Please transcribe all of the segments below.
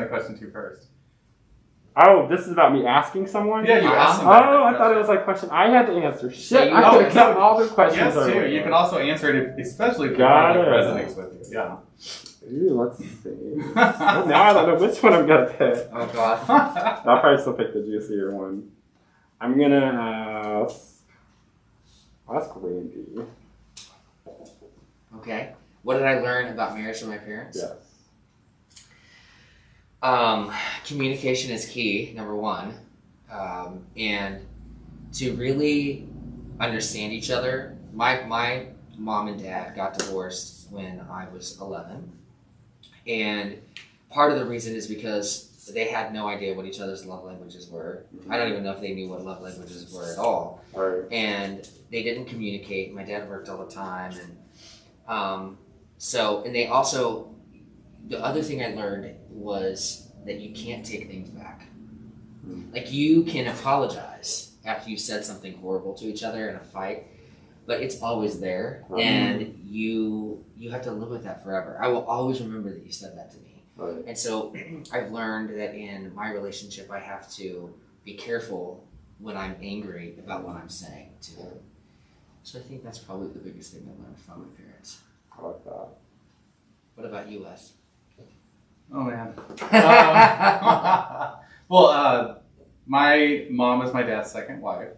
that question to first. Oh, this is about me asking someone? Yeah, you asked Oh, I thought it was like a question I had to answer. Shit, I could have kept all the questions. Yes, too. You can also answer it, especially if it resonates with you. Yeah. Ooh, let's see. Well, now I don't know which one I'm going to pick. Oh, God. I'll probably still pick the juicier one. I'm going to ask Randy. Okay. What did I learn about marriage from my parents? Yes. Communication is key, number one. And to really understand each other. My mom and dad got divorced when I was 11. And part of the reason is because they had no idea what each other's love languages were. I don't even know if they knew what love languages were at all. Right. And they didn't communicate. My dad worked all the time. And and they also, the other thing I learned was that you can't take things back. Like, you can apologize after you said something horrible to each other in a fight, but it's always there, and you have to live with that forever. I will always remember that you said that to me. Right. And so I've learned that in my relationship, I have to be careful when I'm angry about what I'm saying too. So I think that's probably the biggest thing I learned from my parents. I like that. What about you, Wes? Oh, man. My mom is my dad's second wife.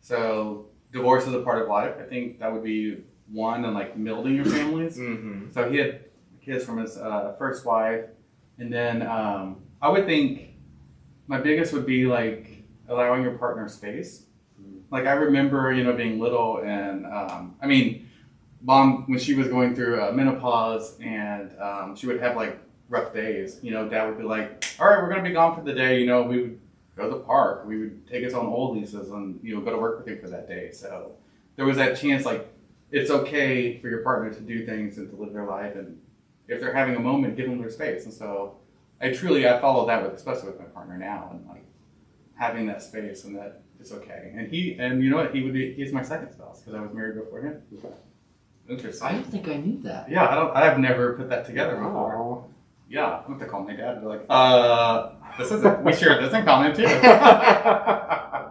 So divorce is a part of life. I think that would be one, and like building your families. Mm-hmm. So he had kids from his first wife. And then I would think my biggest would be like allowing your partner space. Like, I remember, being little, and mom, when she was going through menopause, and she would have like rough days, dad would be like, all right, we're going to be gone for the day. We would go to the park. We would take his own old leases and, go to work with him for that day. So there was that chance, like, it's okay for your partner to do things and to live their life. And if they're having a moment, give them their space. And so I follow that especially with my partner now, and like having that space, and that it's okay. And you know what? He's my second spouse because I was married before him. Okay. Interesting. I don't think I knew that. Yeah, I've never put that together before. Oh. Yeah, I'm going to call my dad and be like, this is it. We shared this in common too. I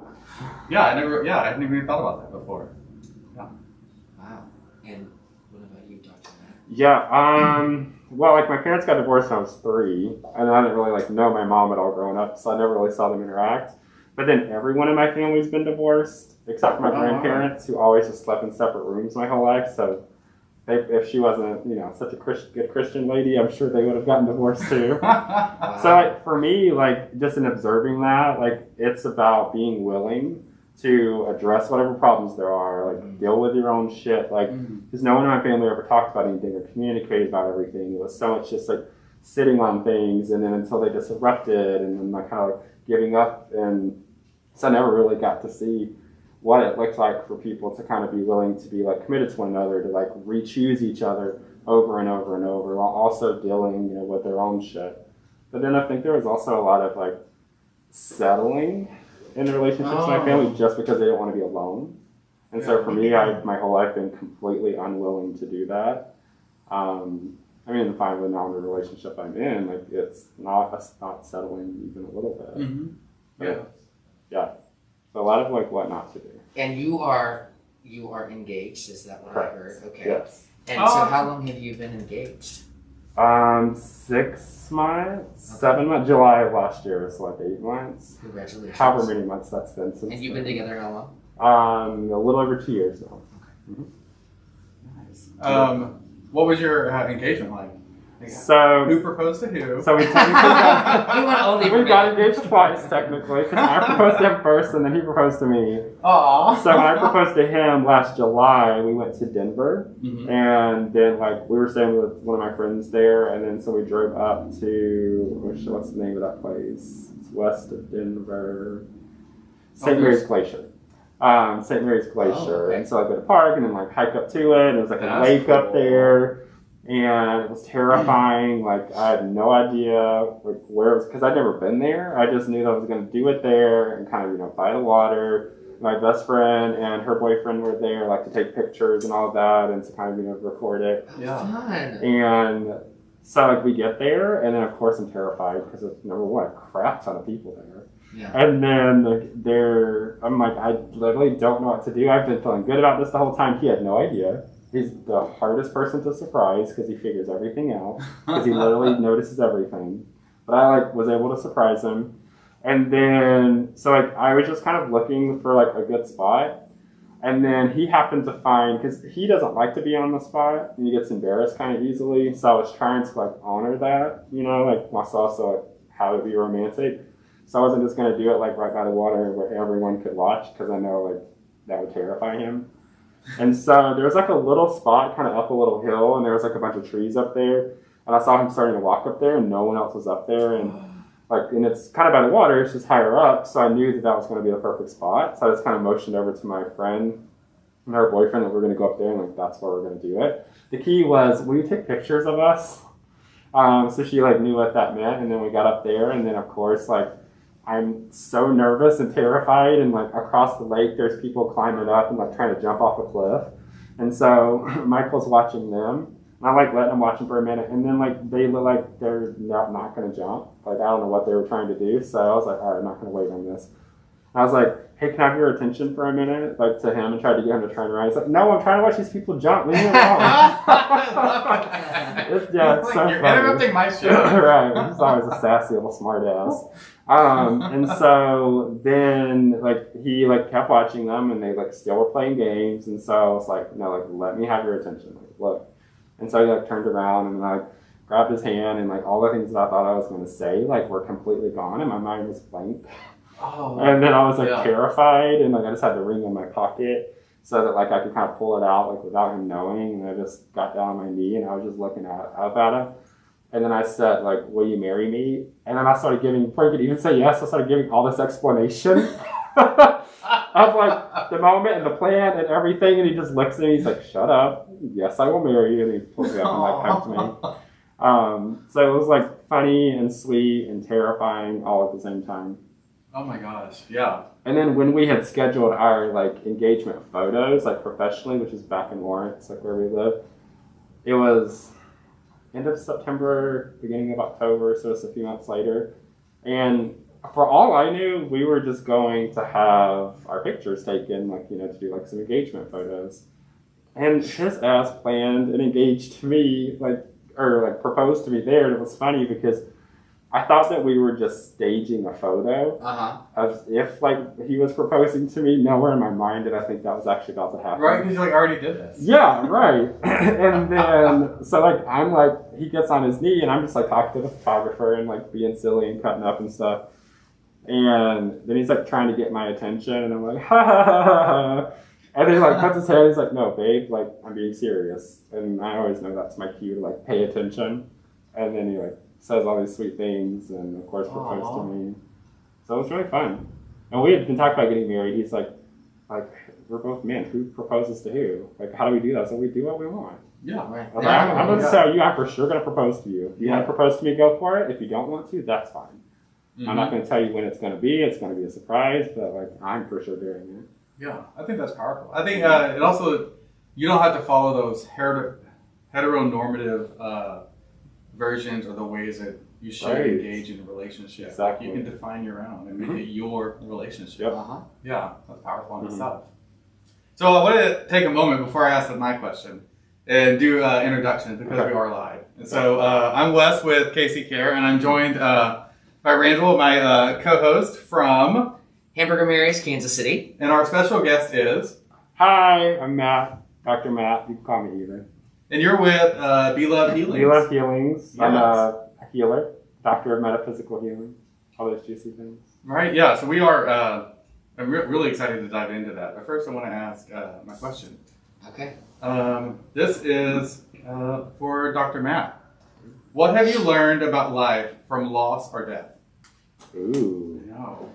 never even thought about that before. Yeah. Wow. And what about you, Dr. Matt? Yeah, well, like, my parents got divorced when I was 3, and I didn't really know my mom at all growing up, so I never really saw them interact. But then everyone in my family's been divorced, except for my grandparents, who always just slept in separate rooms my whole life. So if she wasn't, such a good Christian lady, I'm sure they would have gotten divorced too. Wow. So, like, for me, like, just in observing that, like, it's about being willing to address whatever problems there are, like, deal with your own shit, like, because no one in my family ever talked about anything or communicated about everything. It was so much just, like, sitting on things, and then until they disrupted, and then, like, kind of, like, giving up. And so I never really got to see what it looked like for people to kind of be willing to be, like, committed to one another, to, like, re-choose each other over and over and over, while also dealing, with their own shit. But then I think there was also a lot of, like, settling in the relationships with my family just because they didn't want to be alone. And so for me, my whole life been completely unwilling to do that. And finally now in the relationship I'm in, like, it's not settling even a little bit. Mm-hmm. Yeah. So a lot of, like, what not to do. And you are engaged, is that what Correct. I heard? Okay. Yes. And so how long have you been engaged? 6 months, 7 months. July of last year, so like 8 months. Congratulations. However many months that's been since. And you've been together how long? A little over 2 years now. Okay. Nice. What was your engagement like? So who proposed to who? So we got engaged twice technically, because I proposed to him first and then he proposed to me. Aww. So when I proposed to him last July, we went to Denver, and then we were staying with one of my friends there, and then so we drove up to what's the name of that place? It's west of Denver, St. Mary's Glacier. St. Mary's Glacier, and so I go to the park and then hike up to it, and there's a lake up there. And it was terrifying. Like, I had no idea where it was, because I'd never been there. I just knew that I was going to do it there and kind of, by the water. My best friend and her boyfriend were there, to take pictures and all of that, and to kind of, record it. Yeah. Fun. And So like we get there, and then of course I'm terrified because it's number one, a crap ton of people there. Yeah. And then like I'm like, I literally don't know what to do. I've been feeling good about this the whole time. He had no idea. He's the hardest person to surprise because he figures everything out. Because he literally notices everything. But I like was able to surprise him. And then so like I was just kind of looking for like a good spot. And then he happened to find, because he doesn't like to be on the spot, and he gets embarrassed kind of easily. So I was trying to like honor that, you know, like myself, so like how to be romantic. So I wasn't just going to do it like right by the water where everyone could watch, because I know like that would terrify him. And so there was like a little spot kind of up a little hill, and there was like a bunch of trees up there. And I saw him starting to walk up there, and no one else was up there. And it's kind of by the water, it's just higher up, so I knew that was going to be the perfect spot. So I just kind of motioned over to my friend and her boyfriend that we're going to go up there, and like that's where we're going to do it. The key was, will you take pictures of us? So she like knew what that meant, and then we got up there, and then of course like I'm so nervous and terrified, and like across the lake there's people climbing up and like trying to jump off a cliff, and so Michael's watching them. And I like letting them watch them for a minute, and then like they look like they're not going to jump. Like I don't know what they were trying to do, so I was like, all right, I'm not going to wait on this. And I was like, hey, can I have your attention for a minute? Like to him, and tried to get him to turn around. He's like, no, I'm trying to watch these people jump. Leave me alone. It's so You're funny. interrupting my show. Right, he's always a sassy little smart ass. And so then like he like kept watching them, and they like still were playing games, and so I was like, no, like let me have your attention. Like look. And so he like turned around and like grabbed his hand, and like all the things that I thought I was going to say like were completely gone, and my mind was blank. Oh, and then I was like terrified, and like I just had the ring in my pocket so that like I could kind of pull it out like without him knowing. And I just got down on my knee, and I was just looking up at him. And then I said like, will you marry me? And then I started giving, before he could even say yes, I started giving all this explanation of like the moment and the plan and everything. And he just looks at me, he's like, shut up. Yes, I will marry you. And he pulls me up and like hugged me. So it was like funny and sweet and terrifying all at the same time. Oh my gosh, yeah. And then when we had scheduled our like engagement photos, like professionally, which is back in Lawrence, like where we live, it was end of September, beginning of October, so it's a few months later. And for all I knew, we were just going to have our pictures taken, like, you know, to do like some engagement photos. And his ass planned and engaged me, like, or like proposed to me there. And it was funny because I thought that we were just staging a photo as if like he was proposing to me. Nowhere in my mind did I think that was actually about to happen. Right, because you like already did this. Yeah, right. And then so like I'm like, he gets on his knee, and I'm just like talking to the photographer and like being silly and cutting up and stuff. And then he's like trying to get my attention, and I'm like, ha ha ha ha. And then he like puts his hand, he's like, no, babe, like I'm being serious. And I always know that's my cue to like pay attention. And then he like says all these sweet things, and of course proposed to me. So it was really fun. And we had been talking about getting married. He's like we're both men. Who proposes to who? Like, how do we do that? So we do what we want. Yeah, right. I'm going to tell you, I'm for sure going to propose to you. If you want to propose to me, go for it. If you don't want to, that's fine. Mm-hmm. I'm not going to tell you when it's going to be. It's going to be a surprise, but like I'm for sure doing it. Yeah, I think that's powerful. I think it also, you don't have to follow those heteronormative versions or the ways that you should engage in a relationship. Exactly. You can define your own and make it your relationship. Yep. Yeah, that's powerful in itself. So I wanted to take a moment before I ask my question and do introductions because we are live. And so I'm Wes with Casey Care, and I'm joined by Randall, my co-host from Hamburger Mary's, Kansas City. And our special guest is... Hi, I'm Matt, Dr. Matt. You can call me either. And you're with Be Love Healings. Be Love Healings. Yes. I'm a healer, doctor of metaphysical healing, all those juicy things. Right, yeah. So we are, I'm really excited to dive into that. But first I want to ask my question. Okay. This is for Dr. Matt. What have you learned about life from loss or death? Ooh. No.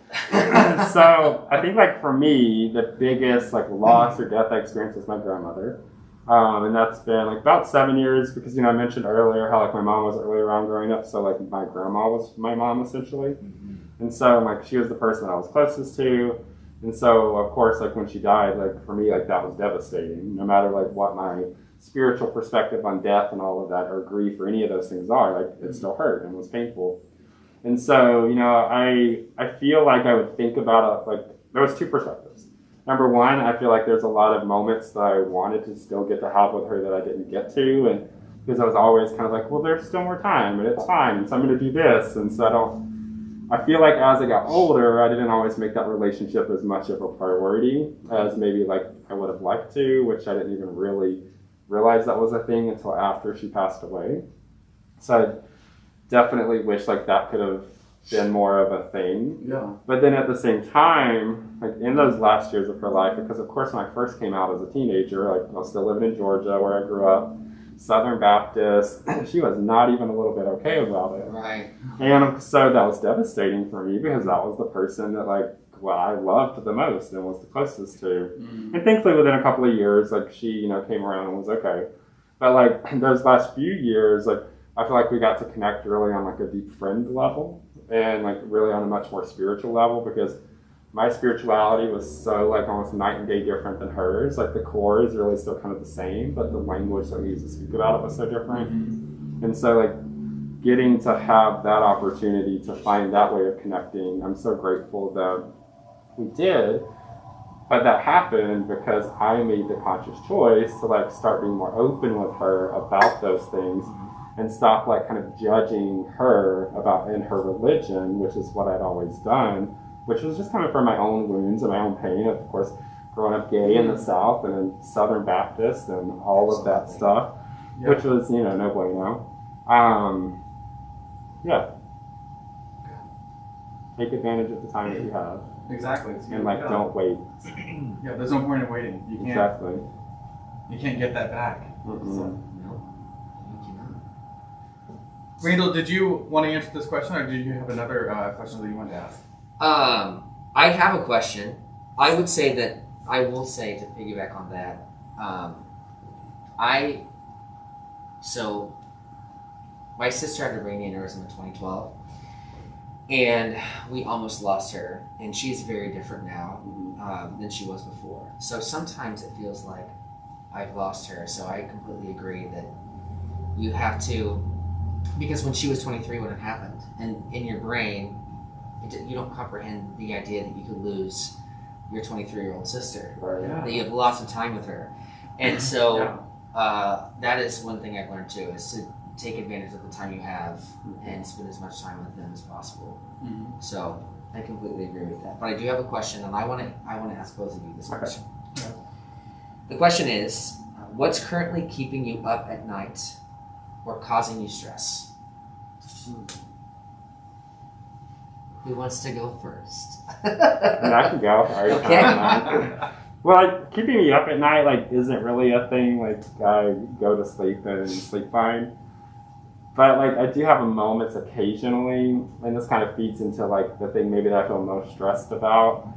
So I think like for me, the biggest like loss or death I experienced was my grandmother. And that's been like about 7 years because, you know, I mentioned earlier how like my mom wasn't really around growing up. So like my grandma was my mom essentially. Mm-hmm. And so like she was the person that I was closest to. And so of course, like when she died, like for me, like that was devastating. No matter like what my spiritual perspective on death and all of that, or grief, or any of those things are. Like, it still hurt and was painful. And so, I feel like I would think about it, like, there was two perspectives. Number one, I feel like there's a lot of moments that I wanted to still get to have with her that I didn't get to, and because I was always kind of like, well, there's still more time, and it's fine, and so I'm going to do this, and so I feel like as I got older, I didn't always make that relationship as much of a priority as maybe like I would have liked to, which I didn't even really realize that was a thing until after she passed away. So I definitely wish like that could have been more of a thing. Yeah. But then at the same time, like in those last years of her life, because of course when I first came out as a teenager, like I was still living in Georgia where I grew up, Southern Baptist, she was not even a little bit okay about it. Right. And so that was devastating for me because that was the person that like, well, I loved the most and was the closest to. And thankfully within a couple of years, like she, came around and was okay. But like those last few years, like I feel like we got to connect really on like a deep friend level and like really on a much more spiritual level because my spirituality was so like almost night and day different than hers. Like the core is really still kind of the same, but the language that we used to speak about it was so different. And so like getting to have that opportunity to find that way of connecting, I'm so grateful that we did. But that happened because I made the conscious choice to like start being more open with her about those things and stop like kind of judging her about in her religion, which is what I'd always done, which was just coming from my own wounds and my own pain, of course, growing up gay in the South and in Southern Baptist and all of that stuff, which was, no bueno. Yeah. Take advantage of the time that you have. Exactly. And like, don't wait. Yeah, there's no point in waiting. You can't. Exactly. You can't get that back. Mm-mm. So. No, you cannot. Randall, did you want to answer this question, or did you have another question that you wanted to ask? I have a question. I will say to piggyback on that, so my sister had a brain aneurysm in 2012, and we almost lost her, and she's very different now than she was before. So sometimes it feels like I've lost her, so I completely agree that you have to, because when she was 23 when it happened, and in your brain, you don't comprehend the idea that you could lose your 23-year-old sister, that you have lots of time with her. And so that is one thing I've learned too, is to take advantage of the time you have and spend as much time with them as possible. So I completely agree with that. But I do have a question, and I want to ask both of you this question. Yeah. The question is, what's currently keeping you up at night or causing you stress? Who wants to go first? I can go. Okay. Well, like, keeping me up at night like isn't really a thing. Like I go to sleep and sleep fine. But like I do have moments occasionally, and this kind of feeds into like the thing maybe that I feel most stressed about.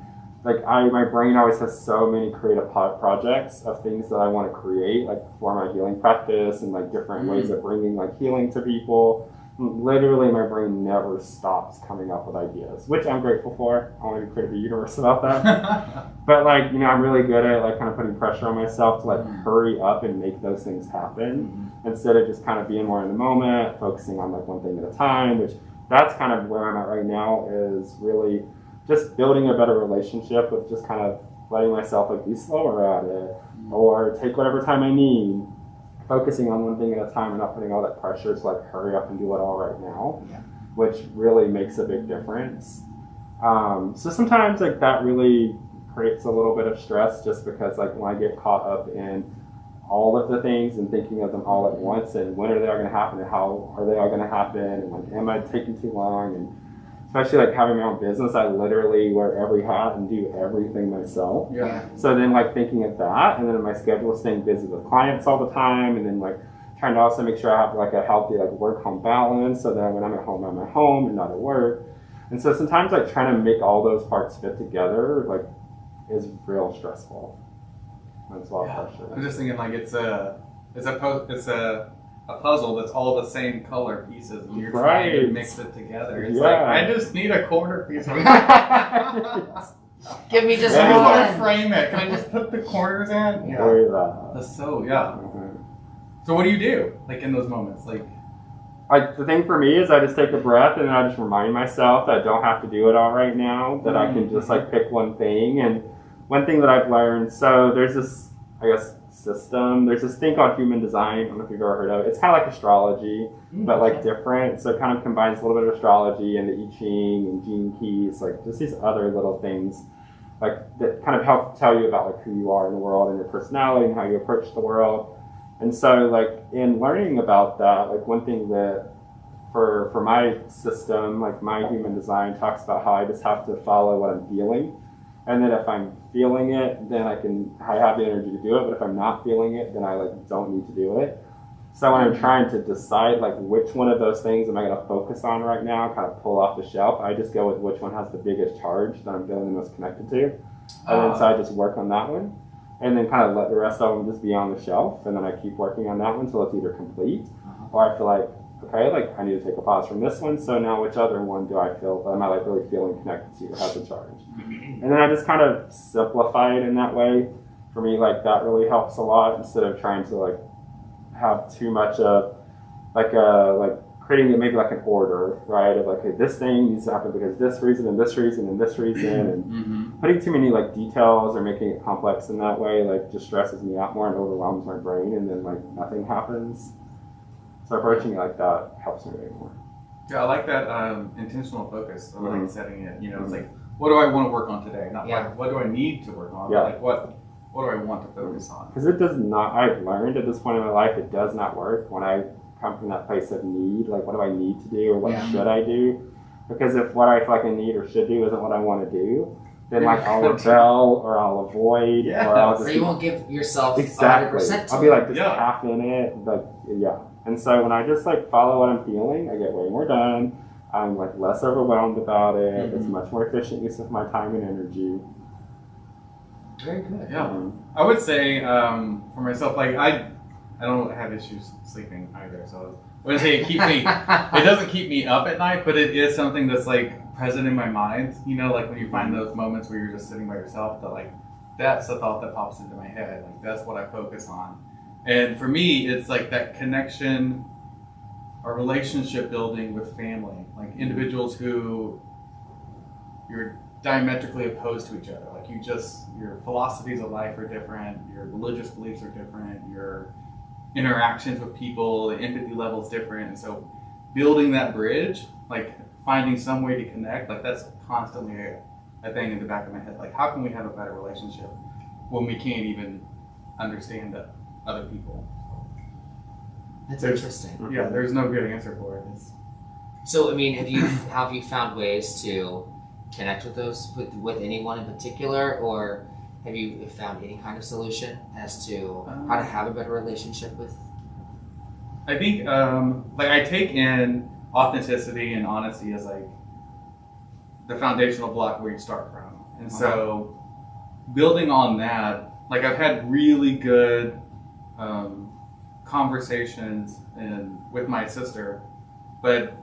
Like my brain always has so many creative projects of things that I want to create, like for my healing practice and like different ways of bringing like healing to people. Literally, my brain never stops coming up with ideas, which I'm grateful for. I want to be clear to the universe about that. But like, I'm really good at like kind of putting pressure on myself to like hurry up and make those things happen instead of just kind of being more in the moment, focusing on like one thing at a time, which that's kind of where I'm at right now, is really just building a better relationship with just kind of letting myself like be slower at it or take whatever time I need. Focusing on one thing at a time and not putting all that pressure to like hurry up and do it all right now, which really makes a big difference. So sometimes like that really creates a little bit of stress just because like when I get caught up in all of the things and thinking of them all at once and when are they all going to happen and how are they all going to happen and like am I taking too long, and especially like having my own business, I literally wear every hat and do everything myself. So then like thinking of that, and then my schedule is staying busy with clients all the time, and then like trying to also make sure I have like a healthy like work-home balance so that when I'm at home, I'm at home and not at work. And so sometimes like trying to make all those parts fit together like is real stressful. That's a lot of pressure. I'm just thinking like it's a puzzle that's all the same color pieces, and you're trying to mix it together. It's like, I just need a corner piece. Give me just I just want to one. frame it. Can I just put the corners in? Very loud. That's so, So what do you do like in those moments? Like, The thing for me is I just take a breath and I just remind myself that I don't have to do it all right now, that I can just like pick one thing. And one thing that I've learned, so there's this, I guess, system. There's this thing called human design. I don't know if you've ever heard of it. It's kind of like astrology, but like different. So it kind of combines a little bit of astrology and the I Ching and gene keys, like just these other little things like that kind of help tell you about like who you are in the world and your personality and how you approach the world. And so like in learning about that, like one thing that for my system, like my human design talks about how I just have to follow what I'm feeling. And then if I'm feeling it, then I have the energy to do it. But if I'm not feeling it, then I like don't need to do it. So when I'm trying to decide like which one of those things am I going to focus on right now, kind of pull off the shelf, I just go with which one has the biggest charge that I'm feeling the most connected to. And then so I just work on that one. And then kind of let the rest of them just be on the shelf. And then I keep working on that one until it's either complete or I feel like, okay, like I need to take a pause from this one. So now which other one am I like really feeling connected to or has a charge? And then I just kind of simplify it in that way. For me, like that really helps a lot instead of trying to like have too much of like creating maybe like an order, right? Of like, okay, this thing needs to happen because this reason and this reason and this reason, and putting too many like details or making it complex in that way like just stresses me out more and overwhelms my brain, and then like nothing happens. So approaching it like that helps me way more. Yeah, I like that intentional focus of like setting it. You know, it's like, what do I want to work on today? Not like, what do I need to work on? Yeah. Like, what do I want to focus on? Because it does not, I've learned at this point in my life, it does not work when I come from that place of need. Like, what do I need to do or what should I do? Because if what I feel like I need or should do isn't what I want to do, then like I'll rebel or I'll avoid or I'll just... Or you won't give yourself exactly. 100% to I'll be like just Yeah. half in it. Like, yeah. And so when I just like follow what I'm feeling, I get way more done. I'm like less overwhelmed about it. It's much more efficient use of my time and energy. Very good. Yeah. I would say for myself, like I don't have issues sleeping either. So I wouldn't say it doesn't keep me up at night, but it is something that's like present in my mind. You know, like when you find those moments where you're just sitting by yourself, that like that's the thought that pops into my head. Like that's what I focus on. And for me, it's like that connection or relationship building with family, like individuals who you're diametrically opposed to each other. Like your philosophies of life are different, your religious beliefs are different, your interactions with people, the empathy level is different. And so building that bridge, like finding some way to connect, like that's constantly a thing in the back of my head. Like how can we have a better relationship when we can't even understand other people? That's interesting. Yeah, there's no good answer for it. So, I mean, have you found ways to connect with anyone in particular, or have you found any kind of solution as to how to have a better relationship with? I think like I take in authenticity and honesty as like the foundational block where you start from, and so building on that, like I've had really good conversations with my sister, but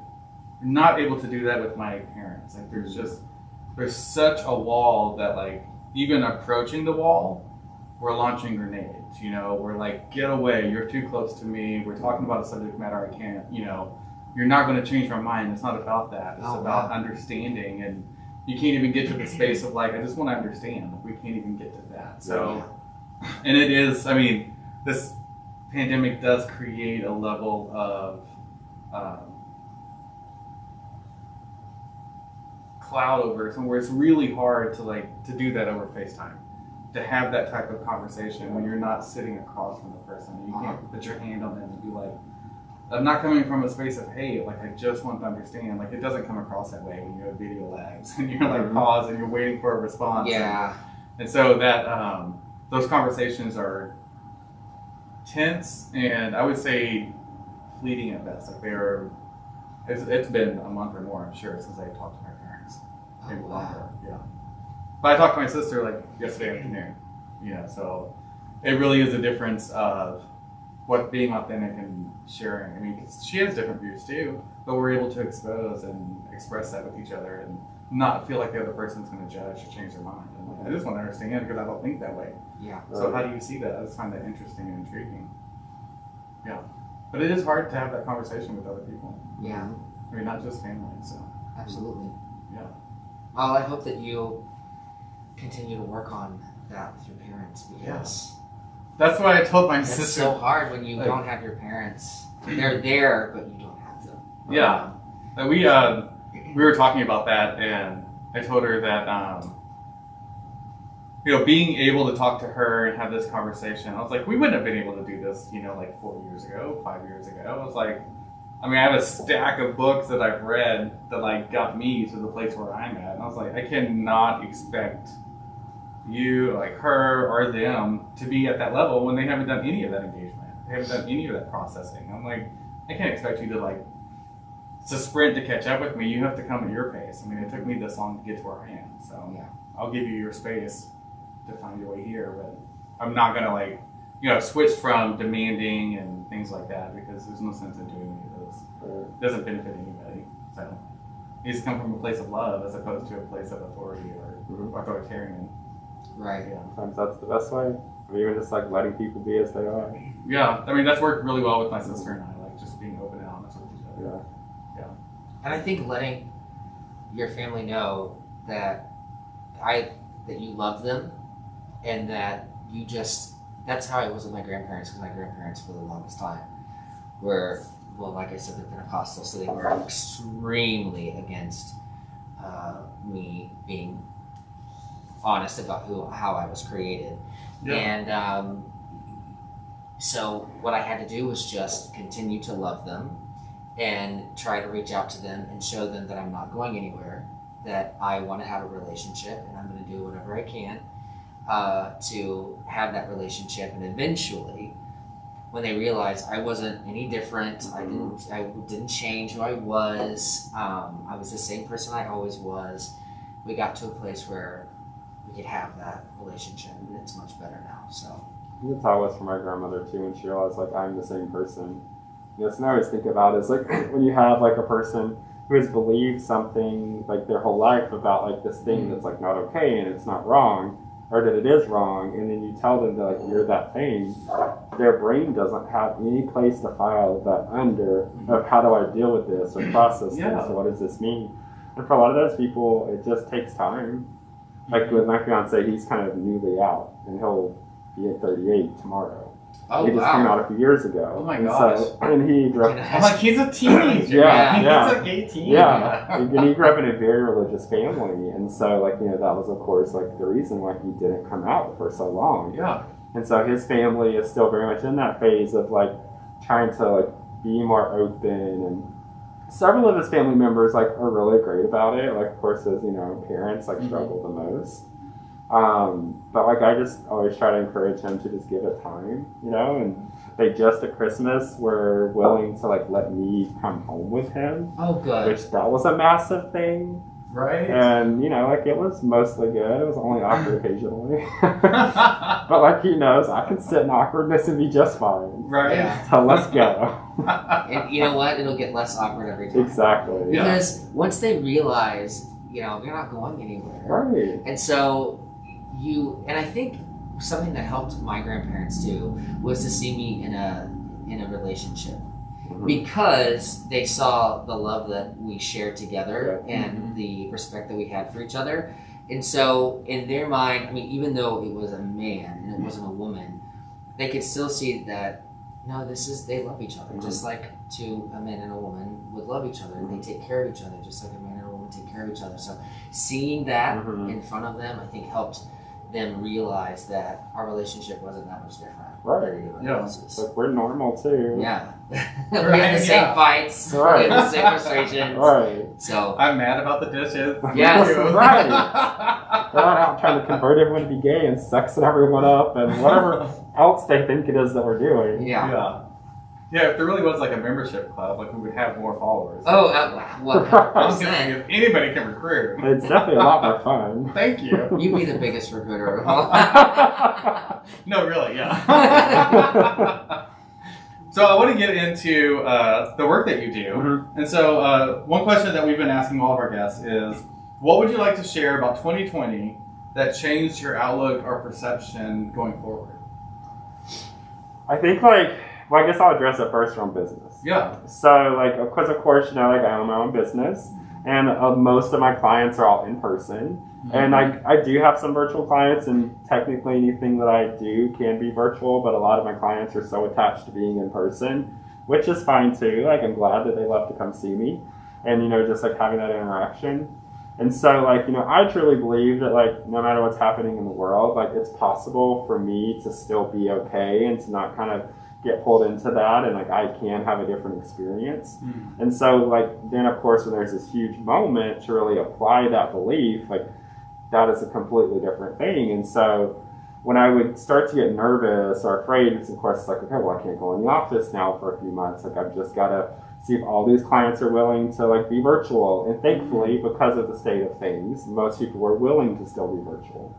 not able to do that with my parents. Like there's such a wall that like even approaching the wall, we're launching grenades, you know, we're like, get away, you're too close to me, we're talking about a subject matter I can't, you know, you're not going to change my mind. It's not about that. It's about understanding, and you can't even get to the space of like, I just want to understand. Like, we can't even get to that. So, and it is, I mean, this pandemic does create a level of cloud over it, where it's really hard to do that over FaceTime, to have that type of conversation when you're not sitting across from the person. You can't put your hand on them and be like, I'm not coming from a space of hate, like I just want to understand. Like it doesn't come across that way when you have video lags and you're like pause and you're waiting for a response. Yeah. And so that those conversations are tense and I would say fleeting at best. Like it's been a month or more, I'm sure, since I talked to my parents. Maybe longer. Yeah. But I talked to my sister like yesterday afternoon. Yeah, so it really is a difference of what being authentic and sharing. I mean, 'cause she has different views too, but we're able to expose and express that with each other and not feel like the other person's going to judge or change their mind. And like, I just want to understand because I don't think that way. Yeah. So how do you see that? I just find that interesting and intriguing. But it is hard to have that conversation with other people. Yeah, I mean, not just family. So absolutely. yeah. Well, I hope that you continue to work on that with your parents, because That's what I told my it's sister. so hard when you don't have your parents. They're there, but you don't have them. Yeah. And we were talking about that, and I told her that being able to talk to her and have this conversation, I was like, we wouldn't have been able to do this, like 4 years ago, 5 years ago. I was like, I mean, I have a stack of books that I've read that like got me to the place where I'm at, and I was like, I cannot expect you, like her or them, to be at that level when they haven't done any of that engagement. They haven't done any of that processing. I'm like, I can't expect you to sprint to catch up with me. You have to come at your pace. I mean, it took me this long to get to where I am. So I'll give you your space to find your way here, but I'm not gonna switch from demanding and things like that, because there's no sense in doing any of those. It doesn't benefit anybody. So it needs to come from a place of love as opposed to a place of authority or authoritarian. Right. Yeah. Sometimes that's the best way. Or even just like letting people be as they are. Yeah. I mean, that's worked really well with my sister and I, like just being open and honest with each other. Yeah. And I think letting your family know that you love them, and that that's how I was with my grandparents, because my grandparents for the longest time were, well, like I said, they're Pentecostal, so they were extremely against me being honest about how I was created. Yeah. And so what I had to do was just continue to love them and try to reach out to them and show them that I'm not going anywhere, that I want to have a relationship, and I'm going to do whatever I can to have that relationship. And eventually, when they realized I wasn't any different, I didn't change who I was. I was the same person I always was. We got to a place where we could have that relationship, and it's much better now. So That's how it was for my grandmother too, when she realized like I'm the same person. Something I always think about is like when you have like a person who has believed something like their whole life about like this thing that's like not okay and it's not wrong, or that it is wrong, and then you tell them that like you're that thing, their brain doesn't have any place to file that under of how do I deal with this or process this, or what does this mean. And for a lot of those people, it just takes time. Like with my fiance, he's kind of newly out, and he'll be at 38 tomorrow. Oh, he just came out a few years ago. Oh my and gosh. And he grew up. I'm like, he's a teenager. Yeah. He's like 18. Yeah. And he grew up in a very religious family. And so, like, that was, of course, like, the reason why he didn't come out for so long. Yeah. And so his family is still very much in that phase of, like, trying to, like, be more open. And several of his family members, like, are really great about it. Like, of course, his, parents, like, struggle the most. But like I just always try to encourage him to just give it time, and they just at Christmas were willing to like let me come home with him. Oh, good. Which that was a massive thing. Right. And like it was mostly good. It was only awkward occasionally. But like he knows I can sit in awkwardness and be just fine. Right. Yeah. So let's go. And you know what? It'll get less awkward every time. Exactly. Because once they realize, you're not going anywhere. Right. And so and I think something that helped my grandparents too was to see me in a relationship, because they saw the love that we shared together and the respect that we had for each other. And so in their mind, I mean, even though it was a man and it wasn't a woman, they could still see that they love each other, just like a man and a woman would love each other, and they take care of each other just like a man and a woman take care of each other. So seeing that in front of them, I think helped them realize that our relationship wasn't that much different than anybody else's. Like we're normal too. Yeah. We have the same fights. Right. We have the same frustrations. Right. So I'm mad about the dishes. Yes. Right. They're not out trying to convert everyone to be gay and sexing everyone up and whatever else they think it is that we're doing. Yeah. Yeah, if there really was like a membership club, like we would have more followers. Oh, 100%. If anybody can recruit. It's definitely a lot more fun. Thank you. You'd be the biggest recruiter of all. No, really, yeah. So I want to get into the work that you do. And so one question that we've been asking all of our guests is, what would you like to share about 2020 that changed your outlook or perception going forward? I think like Well, I guess I'll address it first from business. Yeah. So, like, of course, you know, like, I own my own business, and most of my clients are all in person. And I do have some virtual clients, and technically anything that I do can be virtual, but a lot of my clients are so attached to being in person, which is fine too. Like, I'm glad that they love to come see me and, you know, just like having that interaction. And so, like, you know, I truly believe that, like, no matter what's happening in the world, like, it's possible for me to still be okay and to not kind of get pulled into that, and like I can have a different experience. And so, like, then of course when there's this huge moment to really apply that belief, like, that is a completely different thing. And so when I would start to get nervous or afraid, it's of course like, okay, well, I can't go in the office now for a few months. Like, I've just got to see if all these clients are willing to like be virtual. And thankfully, because of the state of things, most people were willing to still be virtual,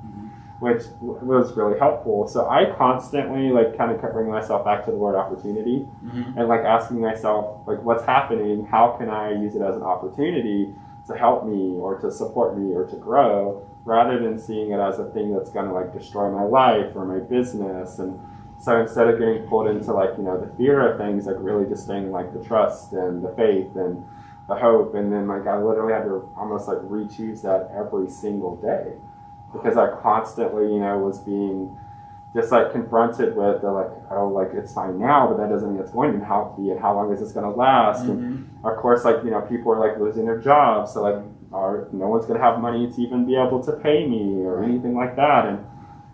which was really helpful. So I constantly like kind of kept bringing myself back to the word opportunity and like asking myself, like, what's happening? How can I use it as an opportunity to help me or to support me or to grow, rather than seeing it as a thing that's going to like destroy my life or my business. And so instead of getting pulled into like, you know, the fear of things, like really just staying like the trust and the faith and the hope. And then like I literally had to almost like re-choose that every single day, because I constantly, you know, was being just like confronted with the like, oh, like it's fine now, but that doesn't mean it's going to be, and how long is this going to last? And of course, like, you know, people are like losing their jobs, so like no one's going to have money to even be able to pay me or anything like that. And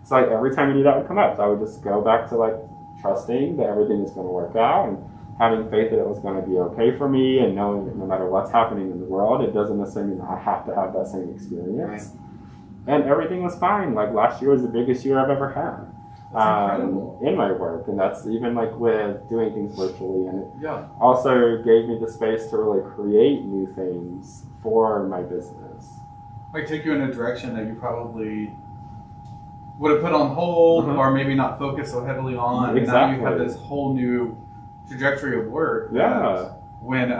so like every time any of that would come up, so I would just go back to like trusting that everything is going to work out and having faith that it was going to be okay for me, and knowing that no matter what's happening in the world, it doesn't necessarily mean I have to have that same experience. And everything was fine. Like last year was the biggest year I've ever had. In my work, and that's even like with doing things virtually, and it also gave me the space to really create new things for my business. Like take you in a direction that you probably would have put on hold or maybe not focused so heavily on. Exactly. And now you have this whole new trajectory of work. When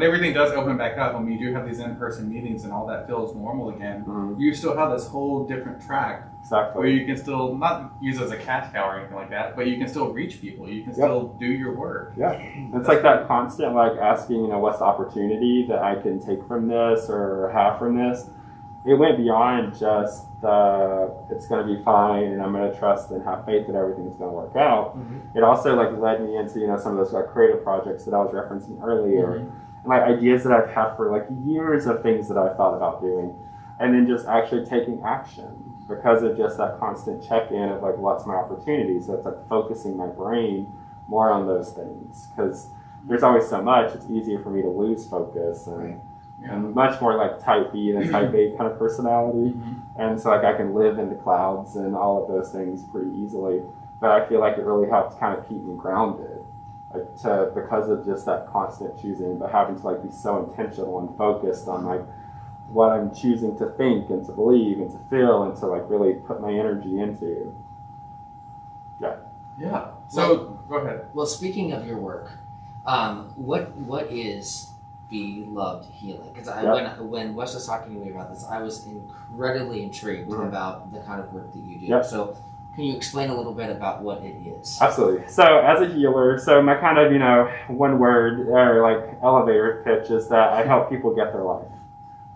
everything does open back up, and we do have these in-person meetings and all that feels normal again, you still have this whole different track where you can still not use it as a cash cow or anything like that, but you can still reach people. You can still do your work. It's like that constant like asking, you know, what's the opportunity that I can take from this or have from this. It went beyond just it's going to be fine and I'm going to trust and have faith that everything's going to work out. It also like led me into, you know, some of those like creative projects that I was referencing earlier, and like ideas that I've had for like years of things that I've thought about doing, and then just actually taking action because of just that constant check-in of like, what's my opportunity? So it's like focusing my brain more on those things, because there's always so much. It's easier for me to lose focus and and much more like type B than type A kind of personality. And so like I can live in the clouds and all of those things pretty easily. But I feel like it really helps kind of keep me grounded, like because of just that constant choosing, but having to like be so intentional and focused on like what I'm choosing to think and to believe and to feel and to like really put my energy into. So go ahead. Well, speaking of your work, what is beloved healing? Because when Wes was talking to me about this, I was incredibly intrigued about the kind of work that you do. So can you explain a little bit about what it is? Absolutely. So as a healer, so my kind of, you know, one word or like elevator pitch is that I help people get their life.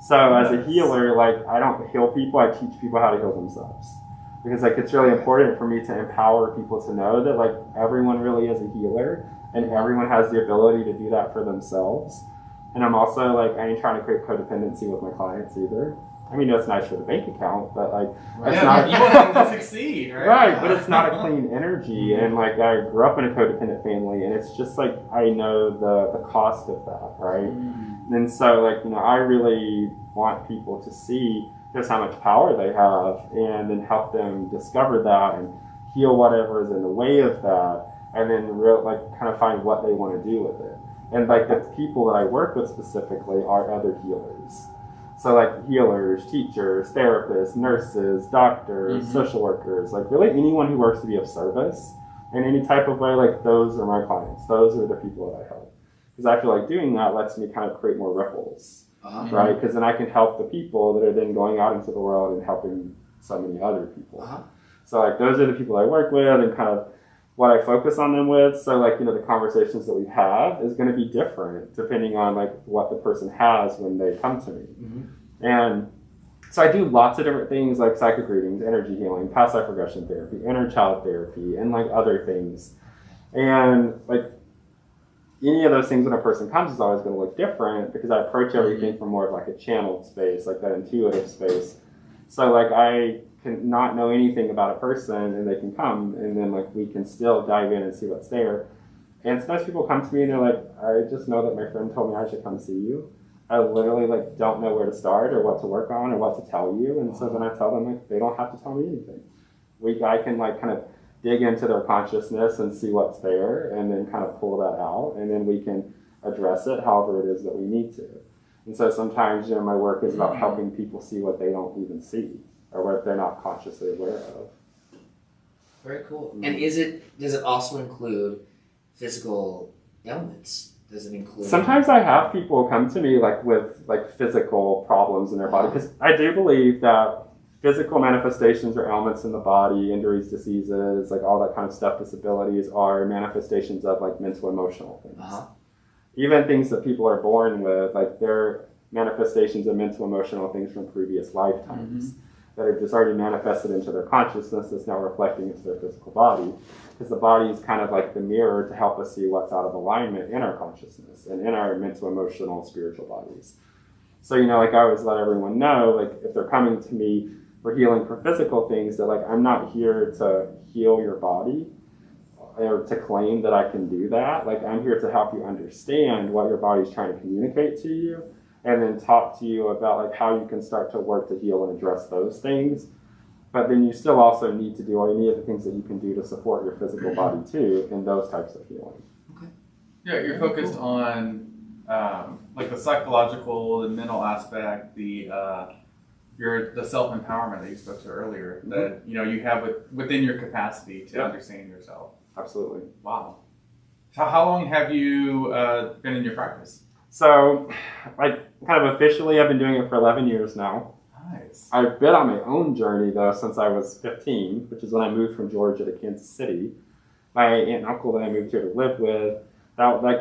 So as a healer, like I don't heal people, I teach people how to heal themselves. Because like it's really important for me to empower people to know that like everyone really is a healer and everyone has the ability to do that for themselves. And I'm also like, I ain't trying to create codependency with my clients either. I mean, it's nice for the bank account, but like, it's not. You want them to succeed, right? Right, but it's not a clean energy. And like, I grew up in a codependent family, and it's just like I know the cost of that, right? And so, like, you know, I really want people to see just how much power they have, and then help them discover that and heal whatever is in the way of that, and then like kind of find what they want to do with it. And like the people that I work with specifically are other healers. So like healers, teachers, therapists, nurses, doctors, social workers, like really anyone who works to be of service in any type of way, like those are my clients. Those are the people that I help. Because I feel like doing that lets me kind of create more ripples, right? Because then I can help the people that are then going out into the world and helping so many other people. So like those are the people I work with, and kind of what I focus on them with. So like, the conversations that we have is going to be different depending on like what the person has when they come to me. Mm-hmm. And so I do lots of different things like psychic readings, energy healing, past life regression therapy, inner child therapy, and like other things. And like any of those things when a person comes is always going to look different because I approach everything from more of like a channeled space, like that intuitive space. So like I can not know anything about a person and they can come and then like we can still dive in and see what's there. And sometimes people come to me and they're like, I just know that my friend told me I should come see you. I literally like don't know where to start or what to work on or what to tell you. And so then I tell them like they don't have to tell me anything. I can like kind of dig into their consciousness and see what's there and then kind of pull that out and then we can address it however it is that we need to. And so sometimes, my work is about helping people see what they don't even see or what they're not consciously aware of. Very cool. And does it also include physical ailments? Does it include? Sometimes I have people come to me like with like physical problems in their body because I do believe that physical manifestations or ailments in the body, injuries, diseases, like all that kind of stuff, disabilities are manifestations of like mental, emotional things. Uh-huh. Even things that people are born with, like they're manifestations of mental, emotional things from previous lifetimes that are just already manifested into their consciousness that's now reflecting into their physical body. Because the body is kind of like the mirror to help us see what's out of alignment in our consciousness and in our mental, emotional, spiritual bodies. So, like I always let everyone know, like if they're coming to me for healing for physical things, that like I'm not here to heal your body or to claim that I can do that. Like I'm here to help you understand what your body's trying to communicate to you and then talk to you about like how you can start to work to heal and address those things. But then you still also need to do any of the things that you can do to support your physical body too in those types of healing. Okay. Yeah, you're focused on like the psychological, the mental aspect, the self-empowerment that you spoke to earlier, that you have within your capacity to understand yourself. Absolutely. Wow. So how long have you been in your practice? So, like, kind of officially, I've been doing it for 11 years now. Nice. I've been on my own journey, though, since I was 15, which is when I moved from Georgia to Kansas City. My aunt and uncle that I moved here to live with,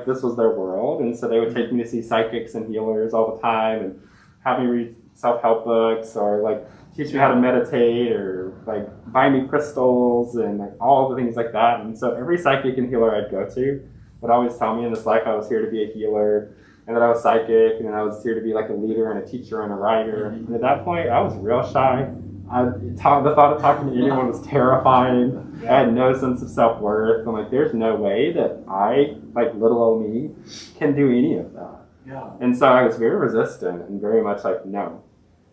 this was their world, and so they would take me to see psychics and healers all the time and have me read self-help books or, like, teach me how to meditate or, like, buy me crystals and, like, all the things like that. And so every psychic and healer I'd go to would always tell me in this life I was here to be a healer, and that I was psychic, and then I was here to be like a leader and a teacher and a writer. And at that point, I was real shy. The thought of talking to anyone was terrifying. I had no sense of self-worth. I'm like, there's no way that I, like little old me, can do any of that. Yeah. And so I was very resistant and very much like, no.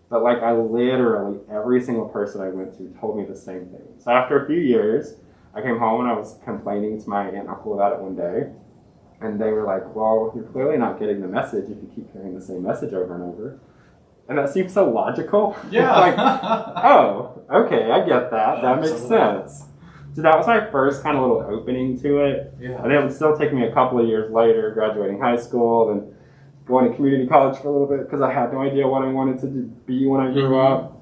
But like I literally, every single person I went to told me the same thing. So after a few years, I came home and I was complaining to my aunt and uncle about it one day. And they were like, well, you're clearly not getting the message if you keep hearing the same message over and over. And that seems so logical. Yeah. Like, oh, okay, I get that. That makes sense. So that was my first kind of little opening to it. Yeah. And it would still take me a couple of years later, graduating high school and going to community college for a little bit because I had no idea what I wanted to be when I grew up.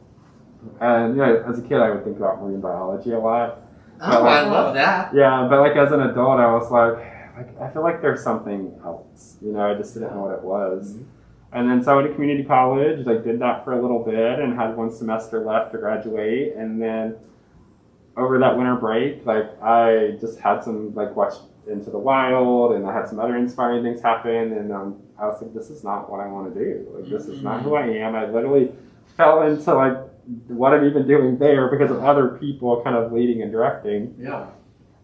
And as a kid, I would think about marine biology a lot. Oh, I love that. Yeah, but like as an adult, I was like, I feel like there's something else. I just didn't know what it was. Mm-hmm. And then so I went to community college, like did that for a little bit and had one semester left to graduate. And then over that winter break, like I just had some like watched Into the Wild and I had some other inspiring things happen. And I was like, this is not what I want to do. Like this is not who I am. I literally fell into like what I'm even doing there because of other people kind of leading and directing. Yeah.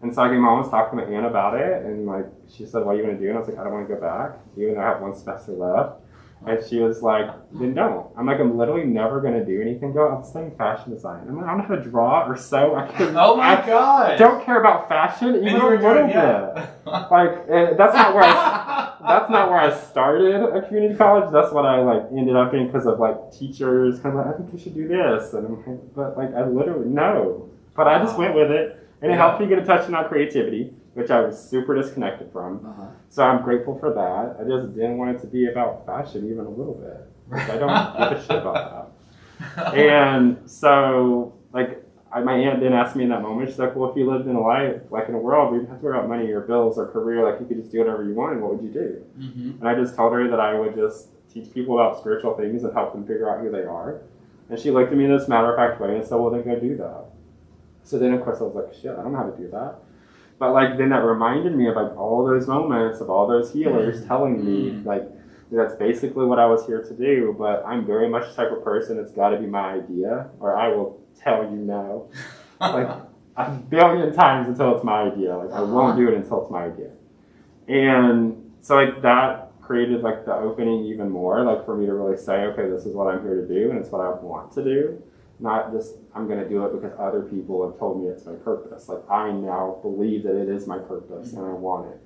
And so I came home and talked to my aunt about it, and like she said, what are you going to do? And I was like, I don't want to go back, even though I have one semester left. And she was like, then don't. I'm like, I'm literally never going to do anything. I'll study fashion design. I'm like, I don't know how to draw or sew. God. Don't care about fashion even a little bit. Like, and that's not where I started at community college. That's what I like ended up in because of like teachers kind of like, I think you should do this. And I'm like, but like, I literally, no. But I just went with it. And it helped me get a touch on creativity, which I was super disconnected from. Uh-huh. So I'm grateful for that. I just didn't want it to be about fashion even a little bit. Like, I don't give a shit about that. And so, like, my aunt didn't ask me in that moment. She's like, well, if you lived in a life, like in a world where you didn't have to worry about money or bills or career, like you could just do whatever you wanted, what would you do? And I just told her that I would just teach people about spiritual things and help them figure out who they are. And she looked at me in this matter-of-fact way and said, well, then go do that. So then, of course, I was like, shit, I don't know how to do that. But, like, then that reminded me of, like, all those moments of all those healers telling me, like, that's basically what I was here to do. But I'm very much the type of person, it's got to be my idea, or I will tell you no. Like, a billion times until it's my idea. Like, I won't do it until it's my idea. And so, like, that created like the opening even more, like for me to really say, okay, this is what I'm here to do and it's what I want to do. Not just I'm going to do it because other people have told me it's my purpose. Like I now believe that it is my purpose and I want it.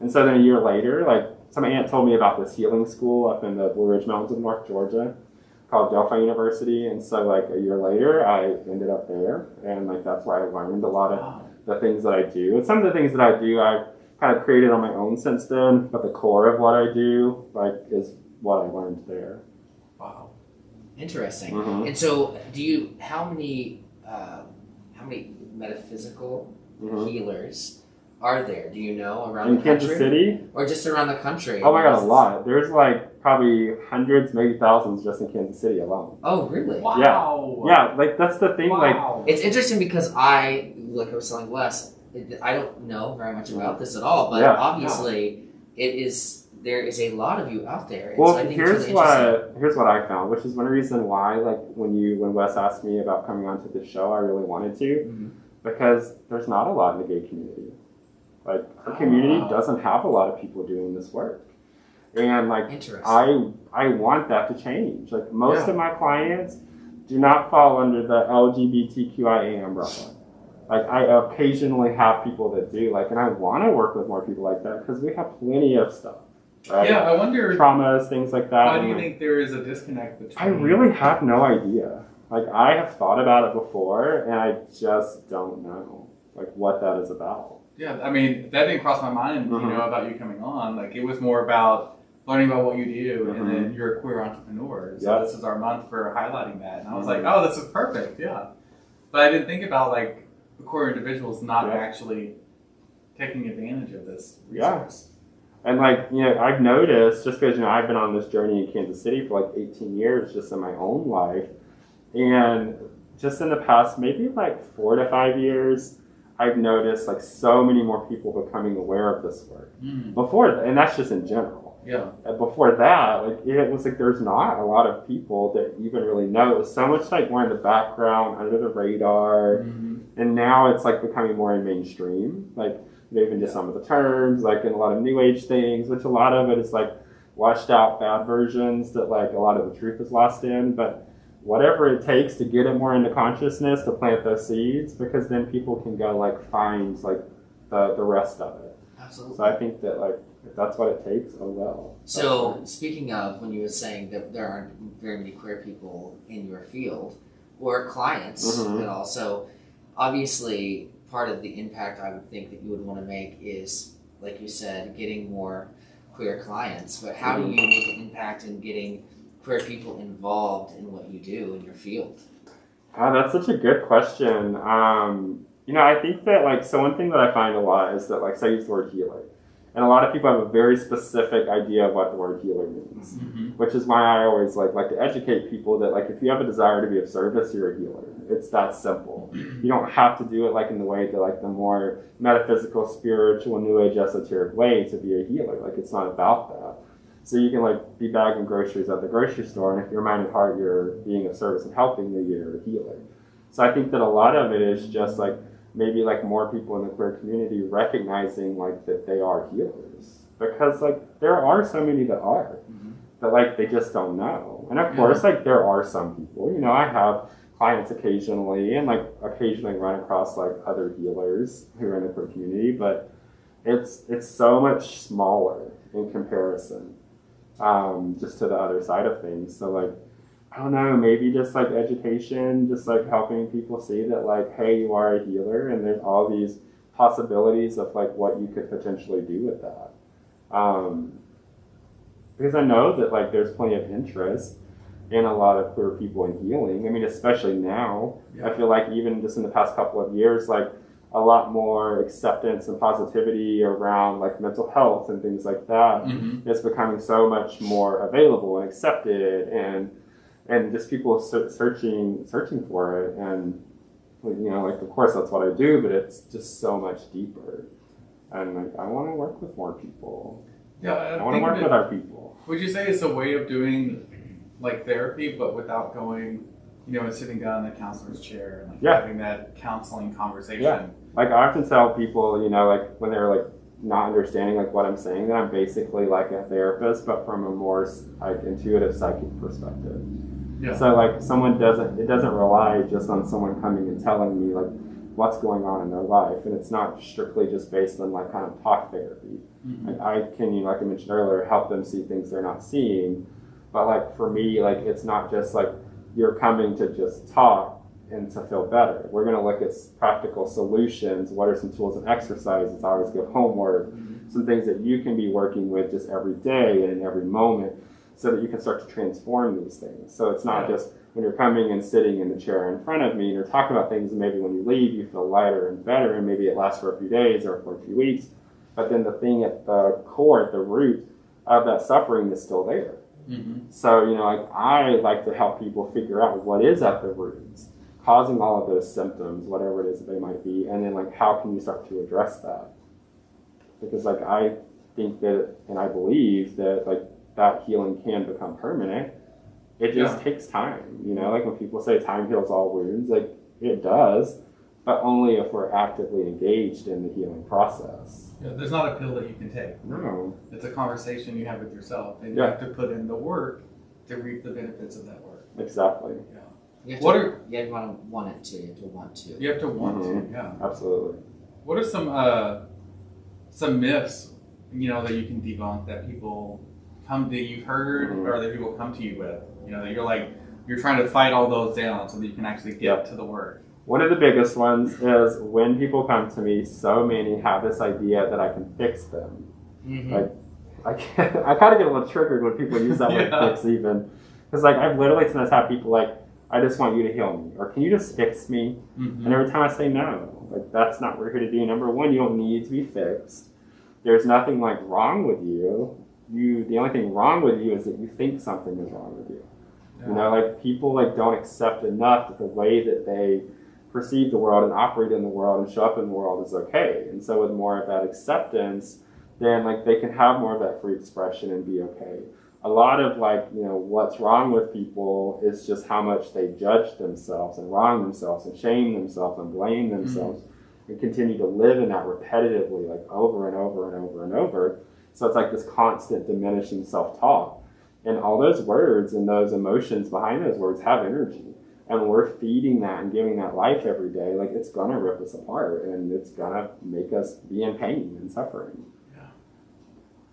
And so then a year later, like some aunt told me about this healing school up in the Blue Ridge Mountains of North Georgia called Delphi University. And so like a year later, I ended up there and like that's where I learned a lot of the things that I do. And some of the things that I do, I've kind of created on my own since then, but the core of what I do, like, is what I learned there. Wow, interesting. And so, how many metaphysical healers are there? Do you know around the country? In Kansas City, or just around the country? Oh my God, a lot. There's like probably hundreds, maybe thousands, just in Kansas City alone. Oh, really? Wow. Yeah. Like that's the thing. Wow. Like it's interesting because I was telling Wes. I don't know very much about this at all, but obviously there is a lot of you out there. Well, so I think here's what I found, which is one reason why, like when Wes asked me about coming onto the show, I really wanted to, because there's not a lot in the gay community. Like our community doesn't have a lot of people doing this work, and like I want that to change. Like most of my clients do not fall under the LGBTQIA umbrella. Like, I occasionally have people that do, like, and I want to work with more people like that because we have plenty of stuff, right? Yeah, I wonder... Traumas, things like that. Why do you think there is a disconnect between... I really have no idea. Like, I have thought about it before, and I just don't know, like, what that is about. Yeah, I mean, that didn't cross my mind, you know, about you coming on. Like, it was more about learning about what you do, and then you're a queer entrepreneur. So this is our month for highlighting that. And I was like, oh, this is perfect, yeah. But I didn't think about, like, the queer individuals not actually taking advantage of this resource. And like, you know, I've noticed, just because, you know, I've been on this journey in Kansas City for like 18 years just in my own life, and just in the past maybe like 4 to 5 years, I've noticed like so many more people becoming aware of this work. Before, and that's just in general. Yeah. Before that, like it was like there's not a lot of people that even really know. It was so much like more in the background, under the radar, and now it's like becoming more in mainstream. Like even just some of the terms, like in a lot of new age things, which a lot of it is like washed out bad versions that like a lot of the truth is lost in. But whatever it takes to get it more into consciousness, to plant those seeds, because then people can go like find like the rest of it. Absolutely. So I think that like if that's what it takes, oh well. So speaking of when you were saying that there aren't very many queer people in your field or clients at all, so obviously part of the impact I would think that you would want to make is, like you said, getting more queer clients. But how do you make an impact in getting queer people involved in what you do in your field? That's such a good question. You know, I think that like, so one thing that I find a lot is that like, say I use the word healer. And a lot of people have a very specific idea of what the word healer means, which is why I always like to educate people that like if you have a desire to be of service, you're a healer. It's that simple. You don't have to do it like in the way that like the more metaphysical, spiritual, new age, esoteric way to be a healer. Like it's not about that. So you can like be bagging groceries at the grocery store, and if your mind and heart you're being of service and helping, then you're a healer. So I think that a lot of it is just like maybe like more people in the queer community recognizing like that they are healers, because like there are so many that are, but like they just don't know. And of course like there are some people, you know, I have clients occasionally and like occasionally run across like other healers who are in the queer community, but it's so much smaller in comparison, just to the other side of things. So like I don't know, maybe just like education, just like helping people see that like, hey, you are a healer and there's all these possibilities of like what you could potentially do with that. Because I know that like there's plenty of interest, in a lot of queer people in healing. I mean, especially now, I feel like even just in the past couple of years, like a lot more acceptance and positivity around like mental health and things like that is becoming so much more available and accepted, and just people searching for it. And you know, like of course that's what I do, but it's just so much deeper. And like I want to work with more people. Yeah, I want to work with our people. Would you say it's a way of doing like therapy, but without going, you know, and sitting down in the counselor's chair and like having that counseling conversation? Yeah. Like I often tell people, you know, like when they're like not understanding like what I'm saying, that I'm basically like a therapist, but from a more like intuitive psychic perspective. Yeah. So like it doesn't rely just on someone coming and telling me like what's going on in their life, and it's not strictly just based on like kind of talk therapy. Like I can, you know, like I mentioned earlier, help them see things they're not seeing. But like for me, like it's not just like you're coming to just talk and to feel better. We're going to look at practical solutions. What are some tools and exercises? I always give homework, some things that you can be working with just every day and in every moment, so that you can start to transform these things. So it's not just when you're coming and sitting in the chair in front of me and you're talking about things, and maybe when you leave you feel lighter and better, and maybe it lasts for a few days or for a few weeks. But then the thing at the core, at the root of that suffering is still there. So, you know, like I like to help people figure out what is at the roots, causing all of those symptoms, whatever it is that they might be, and then like how can you start to address that? Because like I think that, and I believe that like that healing can become permanent. It just takes time, you know, like when people say time heals all wounds, like it does, but only if we're actively engaged in the healing process. Yeah, there's not a pill that you can take. No. It's a conversation you have with yourself, and you have to put in the work to reap the benefits of that work. Exactly. You have to, you have to want it to. You have to want to. You have to want to. Yeah. Absolutely. What are some myths, you know, that you can debunk that people that you've heard or that people come to you with? You know, that you're trying to fight all those down so that you can actually get to the work. One of the biggest ones is when people come to me, so many have this idea that I can fix them. Like, I kind of get a little triggered when people use that word fix even. Because like I've literally sometimes had people like, I just want you to heal me. Or can you just fix me? And every time I say no, like that's not what we're here to do. Number one, you don't need to be fixed. There's nothing like wrong with you. The only thing wrong with you is that you think something is wrong with you. You know, like people like don't accept enough that the way that they perceive the world and operate in the world and show up in the world is okay. And so with more of that acceptance, then like they can have more of that free expression and be okay. A lot of like, you know, what's wrong with people is just how much they judge themselves and wrong themselves and shame themselves and blame themselves and continue to live in that repetitively, like over and over and over and over. So it's like this constant diminishing self-talk. And all those words and those emotions behind those words have energy. And we're feeding that and giving that life every day, like it's gonna rip us apart and it's gonna make us be in pain and suffering.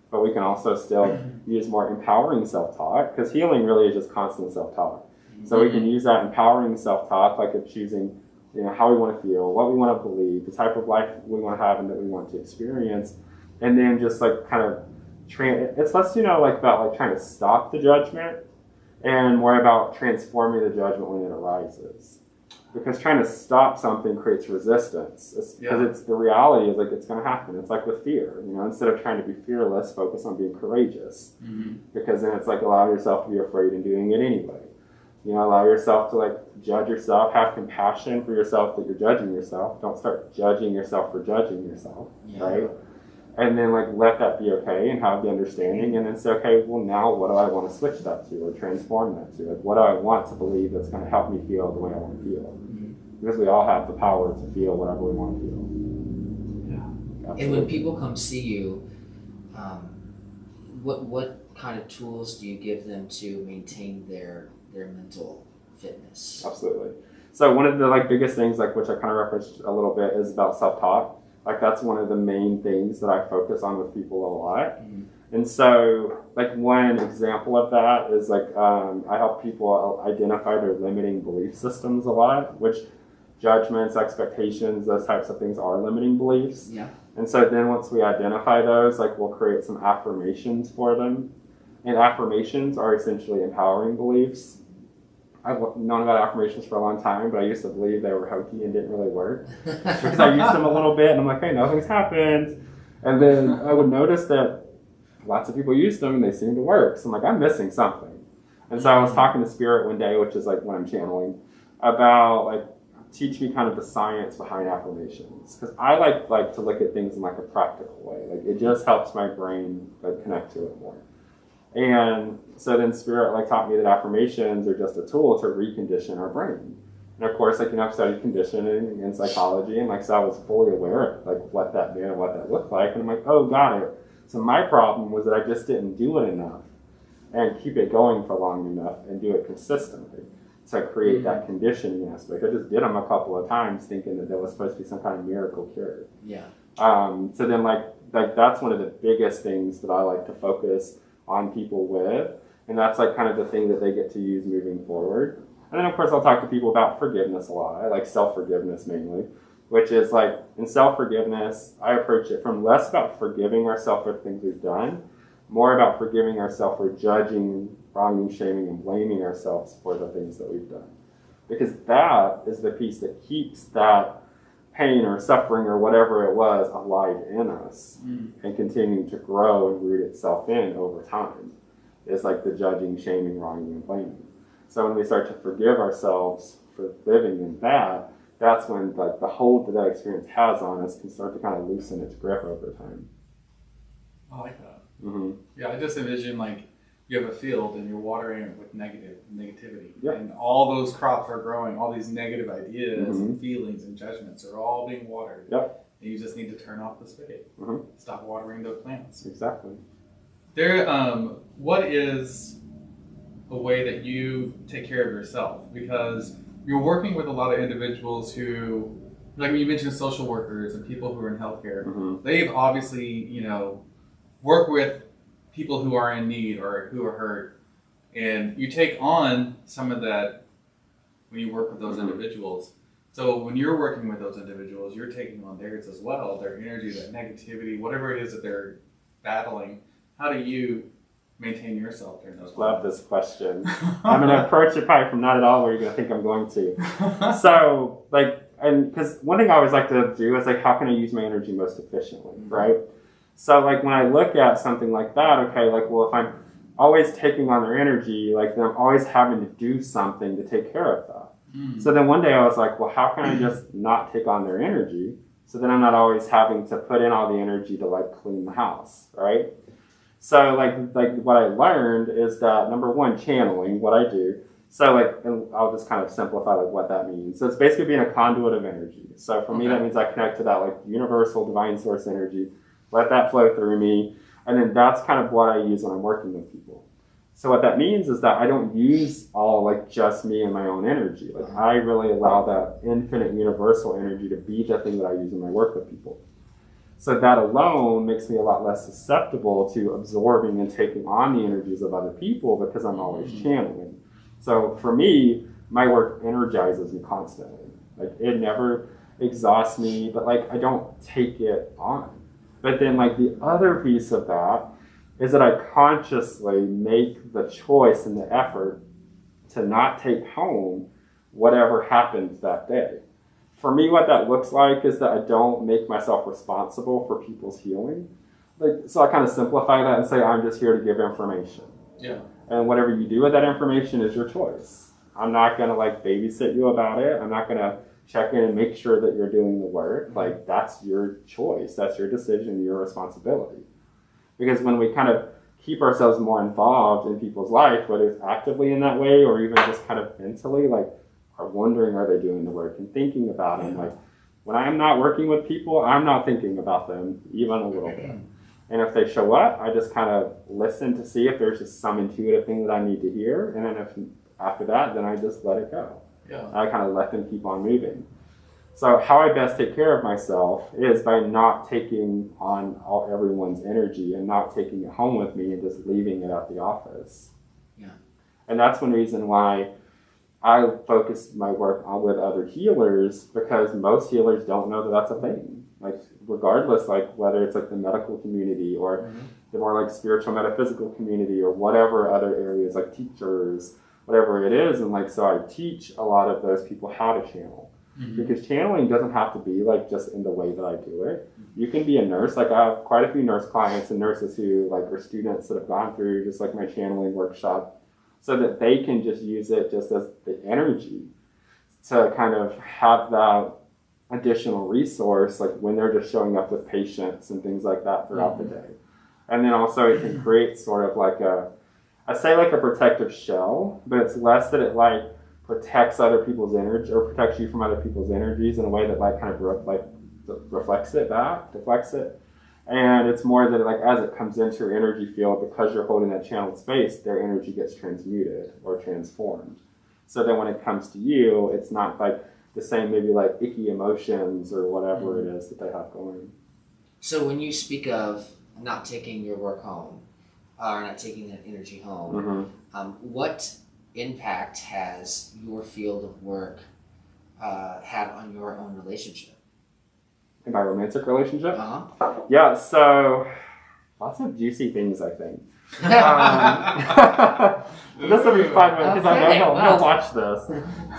But we can also still use more empowering self-talk, because healing really is just constant self-talk. So we can use that empowering self-talk, like of choosing, you know, how we want to feel, what we want to believe, the type of life we want to have and that we want to experience, and then just like kind of it's less, you know, like about like trying to stop the judgment and more about transforming the judgment when it arises. Because trying to stop something creates resistance. Because it's the reality is like it's going to happen. It's like with fear, you know. Instead of trying to be fearless, focus on being courageous. Because then it's like allow yourself to be afraid and doing it anyway. You know, allow yourself to like judge yourself, have compassion for yourself that you're judging yourself. Don't start judging yourself for judging yourself, right? And then like let that be okay and have the understanding, and then say, okay, well now what do I want to switch that to or transform that to? Like what do I want to believe that's going to help me feel the way I want to feel? Because we all have the power to feel whatever we want to feel. Absolutely. And when people come see you, what kind of tools do you give them to maintain their mental fitness? Absolutely. So one of the like biggest things, like which I kind of referenced a little bit, is about self-talk. Like that's one of the main things that I focus on with people a lot. And so like one example of that is like I help people identify their limiting belief systems a lot, which judgments, expectations, those types of things are limiting beliefs. And so then once we identify those, like we'll create some affirmations for them. And affirmations are essentially empowering beliefs. I've known about affirmations for a long time, but I used to believe they were hokey and didn't really work because I used them a little bit and I'm like, hey, nothing's happened. And then I would notice that lots of people use them and they seem to work. So I'm like, I'm missing something. And so I was talking to Spirit one day, which is like when I'm channeling, about like teach me kind of the science behind affirmations, because I like to look at things in like a practical way. Like it just helps my brain like connect to it more. And so then Spirit like taught me that affirmations are just a tool to recondition our brain. And of course, like, you know, I've studied conditioning and psychology, and like, so I was fully aware of like what that meant and what that looked like. And I'm like, oh, got it. So my problem was that I just didn't do it enough and keep it going for long enough and do it consistently to create that conditioning aspect. I just did them a couple of times thinking that there was supposed to be some kind of miracle cure. Yeah. So then like that's one of the biggest things that I like to focus on people with. And that's like kind of the thing that they get to use moving forward. And then of course I'll talk to people about forgiveness a lot. I like self-forgiveness mainly, which is like in self-forgiveness, I approach it from less about forgiving ourselves for things we've done, more about forgiving ourselves for judging, wronging, shaming, and blaming ourselves for the things that we've done. Because that is the piece that keeps that pain or suffering or whatever it was alive in us and continuing to grow and root itself in over time. It's like the judging, shaming, wronging, and blaming. So when we start to forgive ourselves for living in that, that's when like the hold that that experience has on us can start to kind of loosen its grip over time. I like that. Mm-hmm. Yeah, I just envision like you have a field and you're watering it with negativity. Yep. And all those crops are growing, all these negative ideas and feelings and judgments are all being watered. Yep. And you just need to turn off the spigot. Stop watering those plants. Exactly. What is a way that you take care of yourself? Because you're working with a lot of individuals who, like you mentioned, social workers and people who are in healthcare. They've obviously, you know, work with people who are in need or who are hurt, and you take on some of that when you work with those individuals. So when you're working with those individuals, you're taking on theirs as well, their energy, that negativity, whatever it is that they're battling. How do you maintain yourself during those Love this question. I'm going to approach it probably from not at all where you're going to think I'm going to. So, like, and because one thing I always like to do is like, how can I use my energy most efficiently, right? So, like, when I look at something like that, okay, like, well, if I'm always taking on their energy, like, then I'm always having to do something to take care of that. So then one day I was like, well, how can I just not take on their energy? So then I'm not always having to put in all the energy to, like, clean the house, right? So, like what I learned is that, number one, channeling, what I do. So, like, and I'll just kind of simplify, like, what that means. So it's basically being a conduit of energy. So for me, that means I connect to that, like, universal divine source energy. Let that flow through me, and then that's kind of what I use when I'm working with people. So what that means is that I don't use all like just me and my own energy. Like I really allow that infinite universal energy to be the thing that I use when I work with people. So that alone makes me a lot less susceptible to absorbing and taking on the energies of other people because I'm always channeling. So for me, my work energizes me constantly. Like it never exhausts me, but like I don't take it on. But then like the other piece of that is that I consciously make the choice and the effort to not take home whatever happens that day. For me, what that looks like is that I don't make myself responsible for people's healing. Like, so I kind of simplify that and say, I'm just here to give information. Yeah. And whatever you do with that information is your choice. I'm not going to like babysit you about it. I'm not going to check in and make sure that you're doing the work. Like, that's your choice. That's your decision, your responsibility. Because when we kind of keep ourselves more involved in people's life, whether it's actively in that way or even just kind of mentally, like, are wondering, are they doing the work and thinking about them? Like, when I'm not working with people, I'm not thinking about them even a little bit. And if they show up, I just kind of listen to see if there's just some intuitive thing that I need to hear. And then if after that, then I just let it go. Yeah. I kind of let them keep on moving. So how I best take care of myself is by not taking on everyone's energy and not taking it home with me and just leaving it at the office. Yeah. And that's one reason why I focus my work on with other healers, because most healers don't know that that's a thing. Like, regardless, like whether it's like the medical community or the more like spiritual metaphysical community or whatever other areas, like teachers, whatever it is. And like, so I teach a lot of those people how to channel. Because channeling doesn't have to be like just in the way that I do it. You can be a nurse. Like I have quite a few nurse clients and nurses who like are students that have gone through just like my channeling workshop, so that they can just use it just as the energy to kind of have that additional resource, like when they're just showing up with patients and things like that throughout the day. And then also it can create sort of like I say like a protective shell, but it's less that it like protects other people's energy or protects you from other people's energies in a way that like kind of reflects it back, deflects it. And it's more that like as it comes into your energy field, because you're holding that channeled space, their energy gets transmuted or transformed. So then when it comes to you, it's not like the same maybe like icky emotions or whatever it is that they have going. So when you speak of not taking your work home, or not taking that energy home, what impact has your field of work had on your own relationship? In my romantic relationship? Uh-huh. Yeah, so lots of juicy things, I think. This will be fun because I know he'll watch this.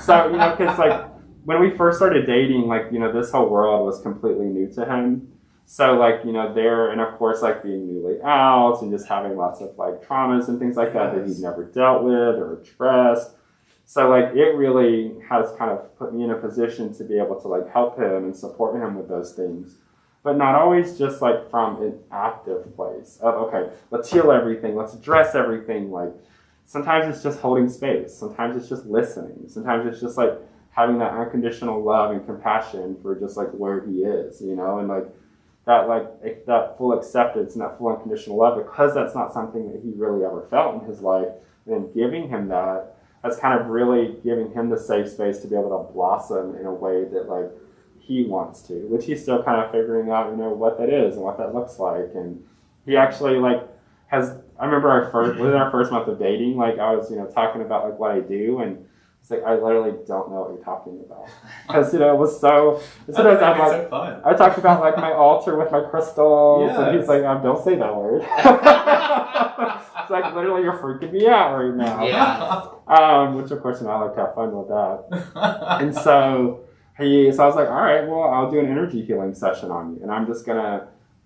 So, you know, because like when we first started dating, like, you know, this whole world was completely new to him. So like, you know, there, and of course, like being newly out and just having lots of like traumas and things like that that he'd never dealt with or expressed. So like it really has kind of put me in a position to be able to like help him and support him with those things. But not always just like from an active place of, okay, let's heal everything, let's address everything. Like sometimes it's just holding space. Sometimes it's just listening. Sometimes it's just like having that unconditional love and compassion for just like where he is, you know, and that full acceptance and that full unconditional love, because that's not something that he really ever felt in his life. And then giving him that's kind of really giving him the safe space to be able to blossom in a way that like he wants to, which he's still kind of figuring out, you know, what that is and what that looks like. And he actually like I remember within our first month of dating, like I was, you know, talking about like what I do, and it's like, I literally don't know what you're talking about. Because, you know, it was so fun. I talked about like my altar with my crystals, and he's like, don't say that word. It's like, literally, you're freaking me out right now. Yeah. Which of course, you know, I like to have fun with that. And so I was like, all right, well, I'll do an energy healing session on you. And I'm just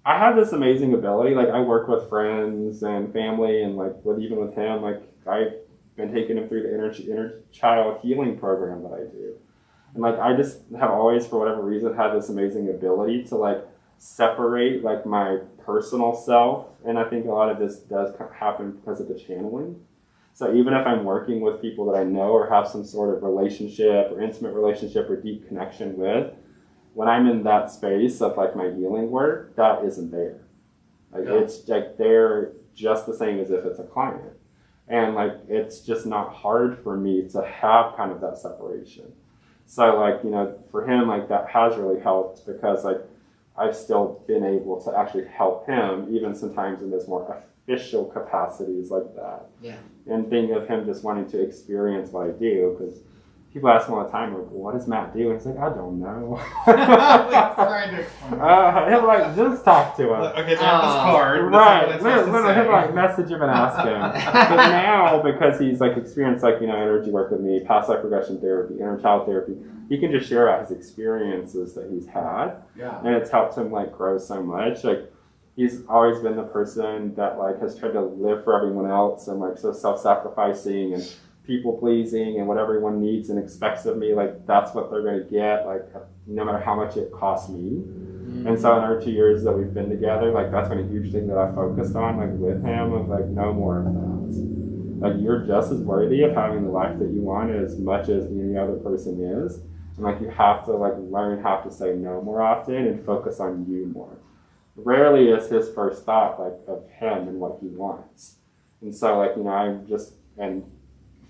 I have this amazing ability. Like I work with friends and family, and like even with him, like I've been taking him through the inner child healing program that I do. And like I just have always, for whatever reason, had this amazing ability to like separate like my personal self. And I think a lot of this does happen because of the channeling. So even if I'm working with people that I know or have some sort of relationship or intimate relationship or deep connection with, when I'm in that space of like my healing work, that isn't there. Like it's like they're just the same as if it's a client. And like it's just not hard for me to have kind of that separation. So like, you know, for him, like that has really helped, because like I've still been able to actually help him even sometimes in those more official capacities like that. Yeah. And think of him just wanting to experience what I do, because people ask him all the time, like, what does Matt do? And he's like, I don't know. He'll like, just talk to him. Okay, so I have this card. Right. Literally, he'll like message him and ask him. But now, because he's like experienced like, you know, energy work with me, past life regression therapy, inner child therapy, he can just share out his experiences that he's had. Yeah. And it's helped him like grow so much. Like he's always been the person that like has tried to live for everyone else and like so self-sacrificing and people pleasing, and what everyone needs and expects of me, like that's what they're going to get, like no matter how much it costs me. And so in our 2 years that we've been together, like that's been a huge thing that I focused on, like with him, of like no more of that. Like you're just as worthy of having the life that you want as much as any other person is, and like you have to like learn how to say no more often and focus on you more. Rarely is his first thought like of him and what he wants. And so like, you know,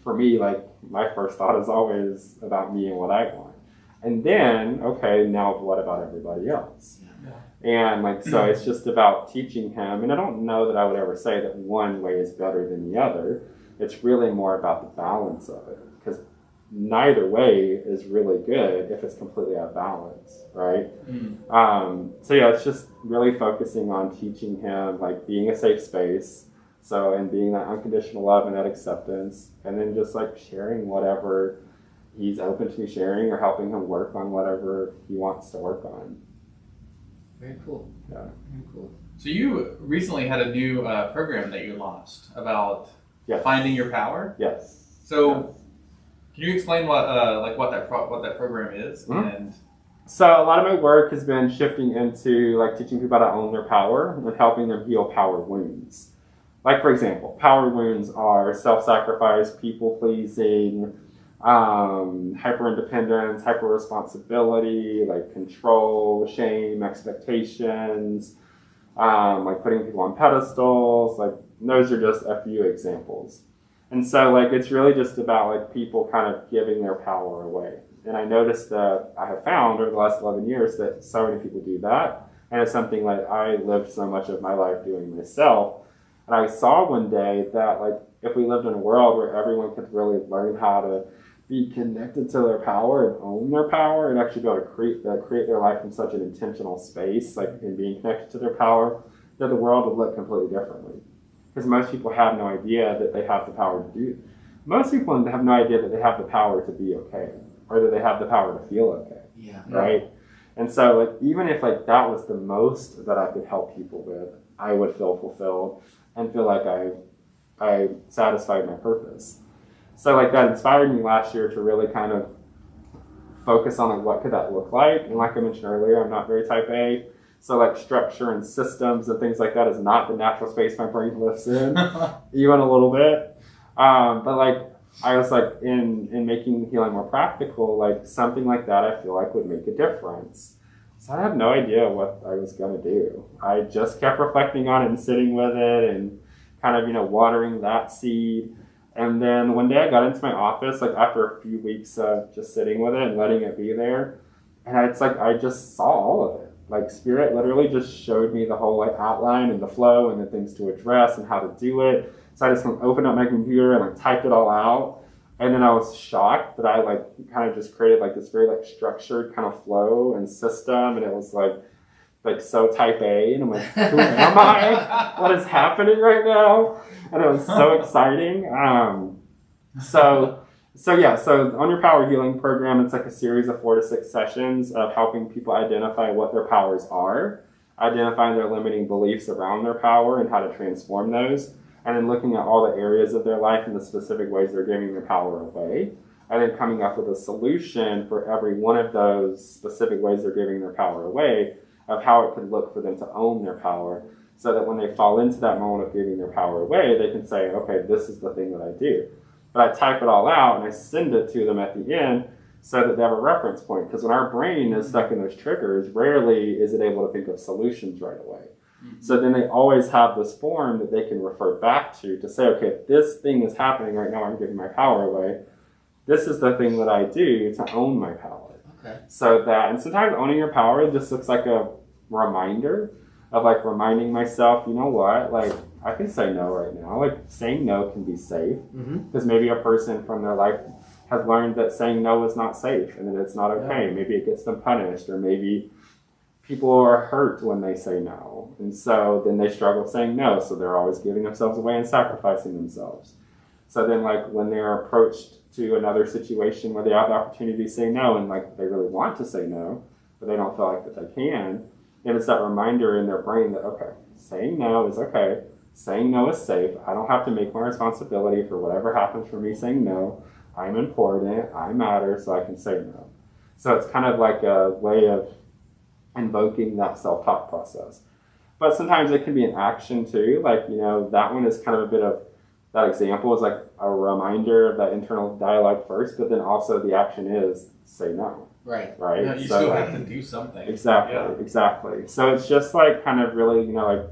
for me, like, my first thought is always about me and what I want. And then, okay, now what about everybody else? Yeah. And, like, so it's just about teaching him. And I don't know that I would ever say that one way is better than the other. It's really more about the balance of it. Because neither way is really good if it's completely out of balance, right? So, yeah, it's just really focusing on teaching him, like, being a safe space, So, and being that unconditional love and that acceptance, and then just like sharing whatever he's open to sharing or helping him work on whatever he wants to work on. Very cool. Yeah. Very cool. So you recently had a new program that you launched about Yes. finding your power. Yes. So can you explain what that program is? Mhm. And So a lot of my work has been shifting into like teaching people how to own their power and helping them heal power wounds. Like, for example, power wounds are self-sacrifice, people-pleasing, hyper-independence, hyper-responsibility, like control, shame, expectations, like putting people on pedestals. Like, those are just a few examples. And so, like, it's really just about, like, people kind of giving their power away. And I noticed that I have found over the last 11 years that so many people do that. And it's something like I lived so much of my life doing myself. And I saw one day that, like, if we lived in a world where everyone could really learn how to be connected to their power and own their power and actually be able to create their life from such an intentional space, like in being connected to their power, that the world would look completely differently. Because most people have no idea that they have the power to do. Most people have no idea that they have the power to be okay, or that they have the power to feel okay. Yeah. Right? And so, like, even if like that was the most that I could help people with, I would feel fulfilled and feel like I satisfied my purpose. So like that inspired me last year to really kind of focus on like what could that look like. And like I mentioned earlier, I'm not very type A. So like structure and systems and things like that is not the natural space my brain lives in, even a little bit. But like I was like in making healing more practical, like something like that I feel like would make a difference. So I had no idea what I was going to do. I just kept reflecting on it and sitting with it and kind of, watering that seed. And then one day I got into my office, like after a few weeks of just sitting with it and letting it be there. And it's like, I just saw all of it. Like Spirit literally just showed me the whole like outline and the flow and the things to address and how to do it. So I just opened up my computer and like typed it all out. And then I was shocked that I like kind of just created like this very like structured kind of flow and system. And it was like so type A. And I'm like, who am I? What is happening right now? And it was so exciting. So on your power healing program, it's like a series of 4 to 6 sessions of helping people identify what their powers are, identifying their limiting beliefs around their power and how to transform those, and then looking at all the areas of their life and the specific ways they're giving their power away, and then coming up with a solution for every one of those specific ways they're giving their power away of how it could look for them to own their power, so that when they fall into that moment of giving their power away, they can say, okay, this is the thing that I do. But I type it all out and I send it to them at the end so that they have a reference point. Because when our brain is stuck in those triggers, rarely is it able to think of solutions right away. Mm-hmm. So then they always have this form that they can refer back to say, okay, if this thing is happening right now, I'm giving my power away. This is the thing that I do to own my power. Okay. And sometimes owning your power just looks like a reminder of like reminding myself, you know what, like I can say no right now. Like saying no can be safe because maybe a person from their life has learned that saying no is not safe and that it's not okay. Yeah. Maybe it gets them punished, or maybe people are hurt when they say no. And so then they struggle saying no. So they're always giving themselves away and sacrificing themselves. So then like when they're approached to another situation where they have the opportunity to say no and like they really want to say no, but they don't feel like that they can, then it's that reminder in their brain that, okay, saying no is okay. Saying no is safe. I don't have to make my responsibility for whatever happens for me saying no. I'm important. I matter, so I can say no. So it's kind of like a way of invoking that self-talk process. But sometimes it can be an action too. Like, that one is kind of a bit of, that example is like a reminder of that internal dialogue first, but then also the action is say no. Right. Yeah, you still have to do something. Exactly. So it's just like kind of really, like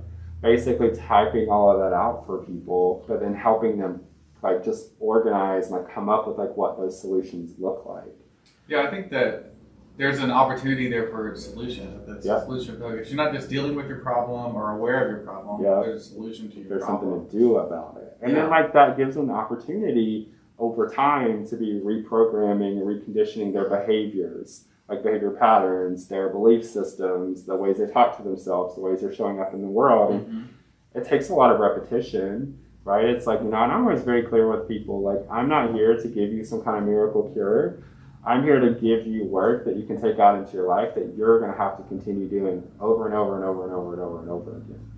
basically typing all of that out for people, but then helping them like just organize and like come up with like what those solutions look like. Yeah, I think that there's an opportunity there for solution. That's a solution focus. You're not just dealing with your problem or aware of your problem. Yeah. There's a solution to your problem. There's something to do about it. And then like that gives them the opportunity over time to be reprogramming and reconditioning their behaviors, like behavior patterns, their belief systems, the ways they talk to themselves, the ways they're showing up in the world. it takes a lot of repetition, right? It's like, and I'm always very clear with people, like, I'm not here to give you some kind of miracle cure. I'm here to give you work that you can take out into your life that you're going to have to continue doing over and over and over and over and over and over again.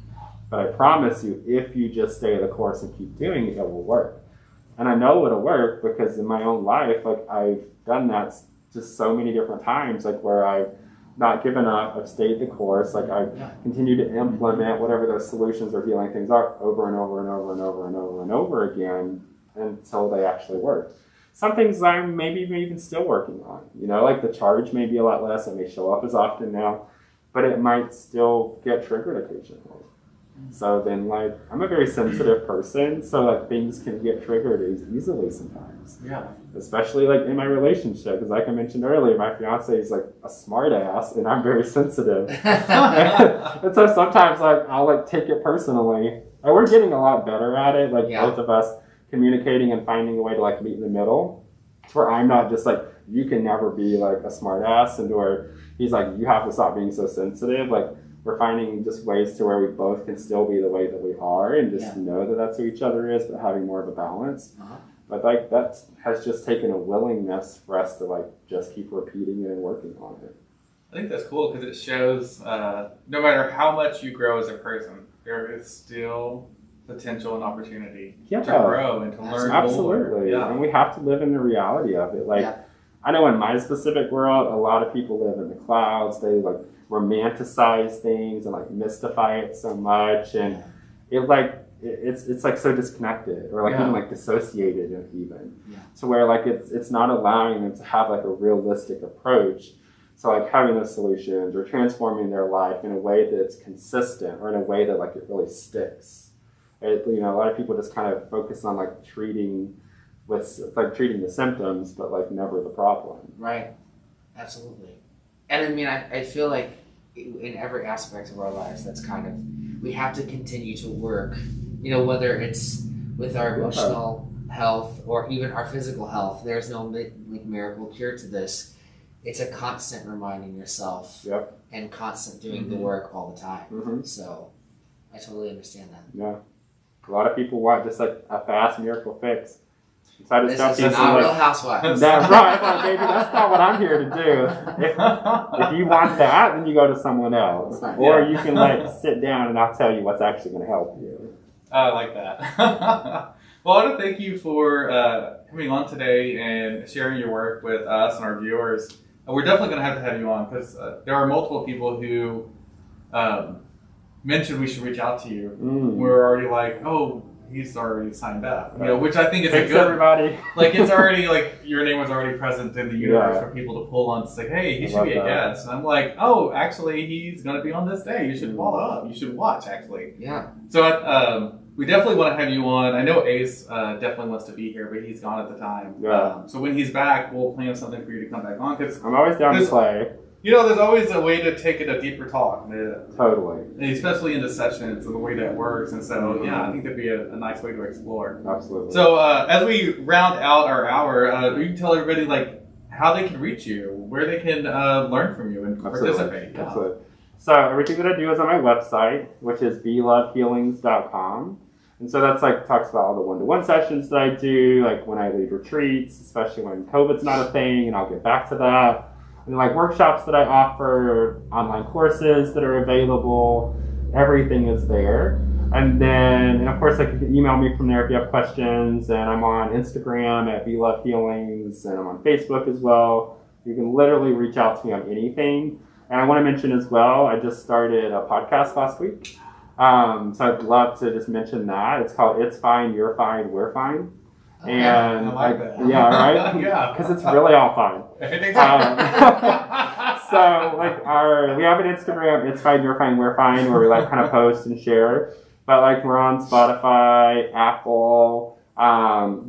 But I promise you, if you just stay the course and keep doing it, it will work. And I know it'll work because in my own life, like, I've done that just so many different times, like, where I've not given up, I've stayed the course, like, I've continued to implement whatever those solutions or healing things are over and over and over and over and over and over again until they actually work. Some things I'm maybe even still working on, like the charge may be a lot less, it may show up as often now, but it might still get triggered occasionally. So then, like, I'm a very sensitive person, so like things can get triggered easily sometimes. Yeah. Especially like in my relationship, because like I mentioned earlier, my fiance is like a smart ass, and I'm very sensitive. And so sometimes like I'll like take it personally. And we're getting a lot better at it, like both of us communicating and finding a way to like meet in the middle. It's where I'm not just like, you can never be like a smart ass, and where he's like, you have to stop being so sensitive. Like, we're finding just ways to where we both can still be the way that we are and just know that that's who each other is, but having more of a balance. But like that has just taken a willingness for us to like just keep repeating it and working on it. I think that's cool because it shows no matter how much you grow as a person, there is still potential and opportunity to grow and to learn more. Absolutely. Yeah. And we have to live in the reality of it. Like, I know in my specific world, a lot of people live in the clouds. They like romanticize things and like mystify it so much, and it's like so disconnected or like even like dissociated even to where like it's not allowing them to have like a realistic approach. So like having those solutions or transforming their life in a way that's consistent or in a way that like it really sticks. A lot of people just kind of focus on like treating the symptoms, but like never the problem. Right. Absolutely. And I mean, I feel like in every aspect of our lives, that's kind of, we have to continue to work, whether it's with our emotional health or even our physical health. There's no miracle cure to this. It's a constant reminding yourself and constant doing the work all the time. So I totally understand that. Yeah. A lot of people want just like a fast miracle fix. So I just this is not Real Housewives. That's right, like, baby. That's not what I'm here to do. If you want that, then you go to someone else, or you can like sit down and I'll tell you what's actually going to help you. I like that. Well, I want to thank you for coming on today and sharing your work with us and our viewers. We're definitely going to have you on because there are multiple people who mentioned we should reach out to you. We're already like, oh, he's already signed up, which I think is a good. Everybody. Like, it's already like your name was already present in the universe for people to pull on to say, hey, he should be a guest. And I'm like, oh, actually, he's going to be on this day. You should follow up. You should watch, actually. Yeah. So we definitely want to have you on. I know Ace definitely wants to be here, but he's gone at the time. Yeah. So when he's back, we'll plan something for you to come back on. Cause I'm always down to play. There's always a way to take it a deeper talk. Totally. And especially into sessions and the way that works. And so, I think that'd be a nice way to explore. Absolutely. So as we round out our hour, you can tell everybody like how they can reach you, where they can learn from you and participate. Absolutely. So everything that I do is on my website, which is belovehealings.com. And so that's like talks about all the one-to-one sessions that I do, like when I lead retreats, especially when COVID's not a thing, and I'll get back to that. And like workshops that I offer, online courses that are available, everything is there. And of course, like you can email me from there if you have questions. And I'm on Instagram at belovehealings, and I'm on Facebook as well. You can literally reach out to me on anything. And I want to mention as well, I just started a podcast last week. So I'd love to just mention that. It's called It's Fine, You're Fine, We're Fine. Okay, and I like that. Yeah, right? Yeah. Because it's really all fine. So like we have an Instagram, It's Fine, You're Fine, We're Fine, where we like kind of post and share. But like we're on Spotify, Apple,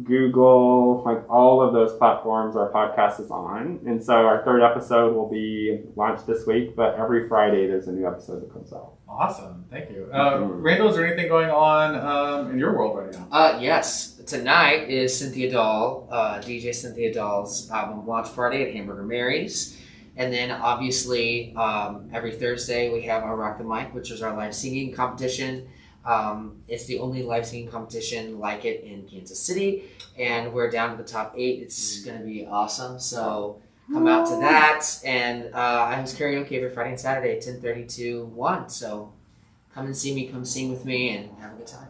Google, like all of those platforms our podcast is on. And so our third episode will be launched this week, but every Friday there's a new episode that comes out. Awesome. Thank you. Randall, is there anything going on in your world right now? Yes. Tonight is Cynthia Dahl, DJ Cynthia Dahl's album launch party at Hamburger Mary's. And then obviously every Thursday we have our Rock the Mic, which is our live singing competition. It's the only live singing competition like it in Kansas City, and we're down to the top 8. It's going to be awesome. So come out to that, and I host karaoke every Friday and Saturday, 10:30 to 1. So come and see me, come sing with me, and have a good time.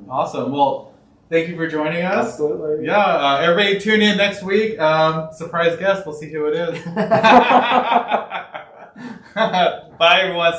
Awesome. Well, thank you for joining us. Absolutely. Yeah, everybody tune in next week. Surprise guest. We'll see who it is. Bye, everyone.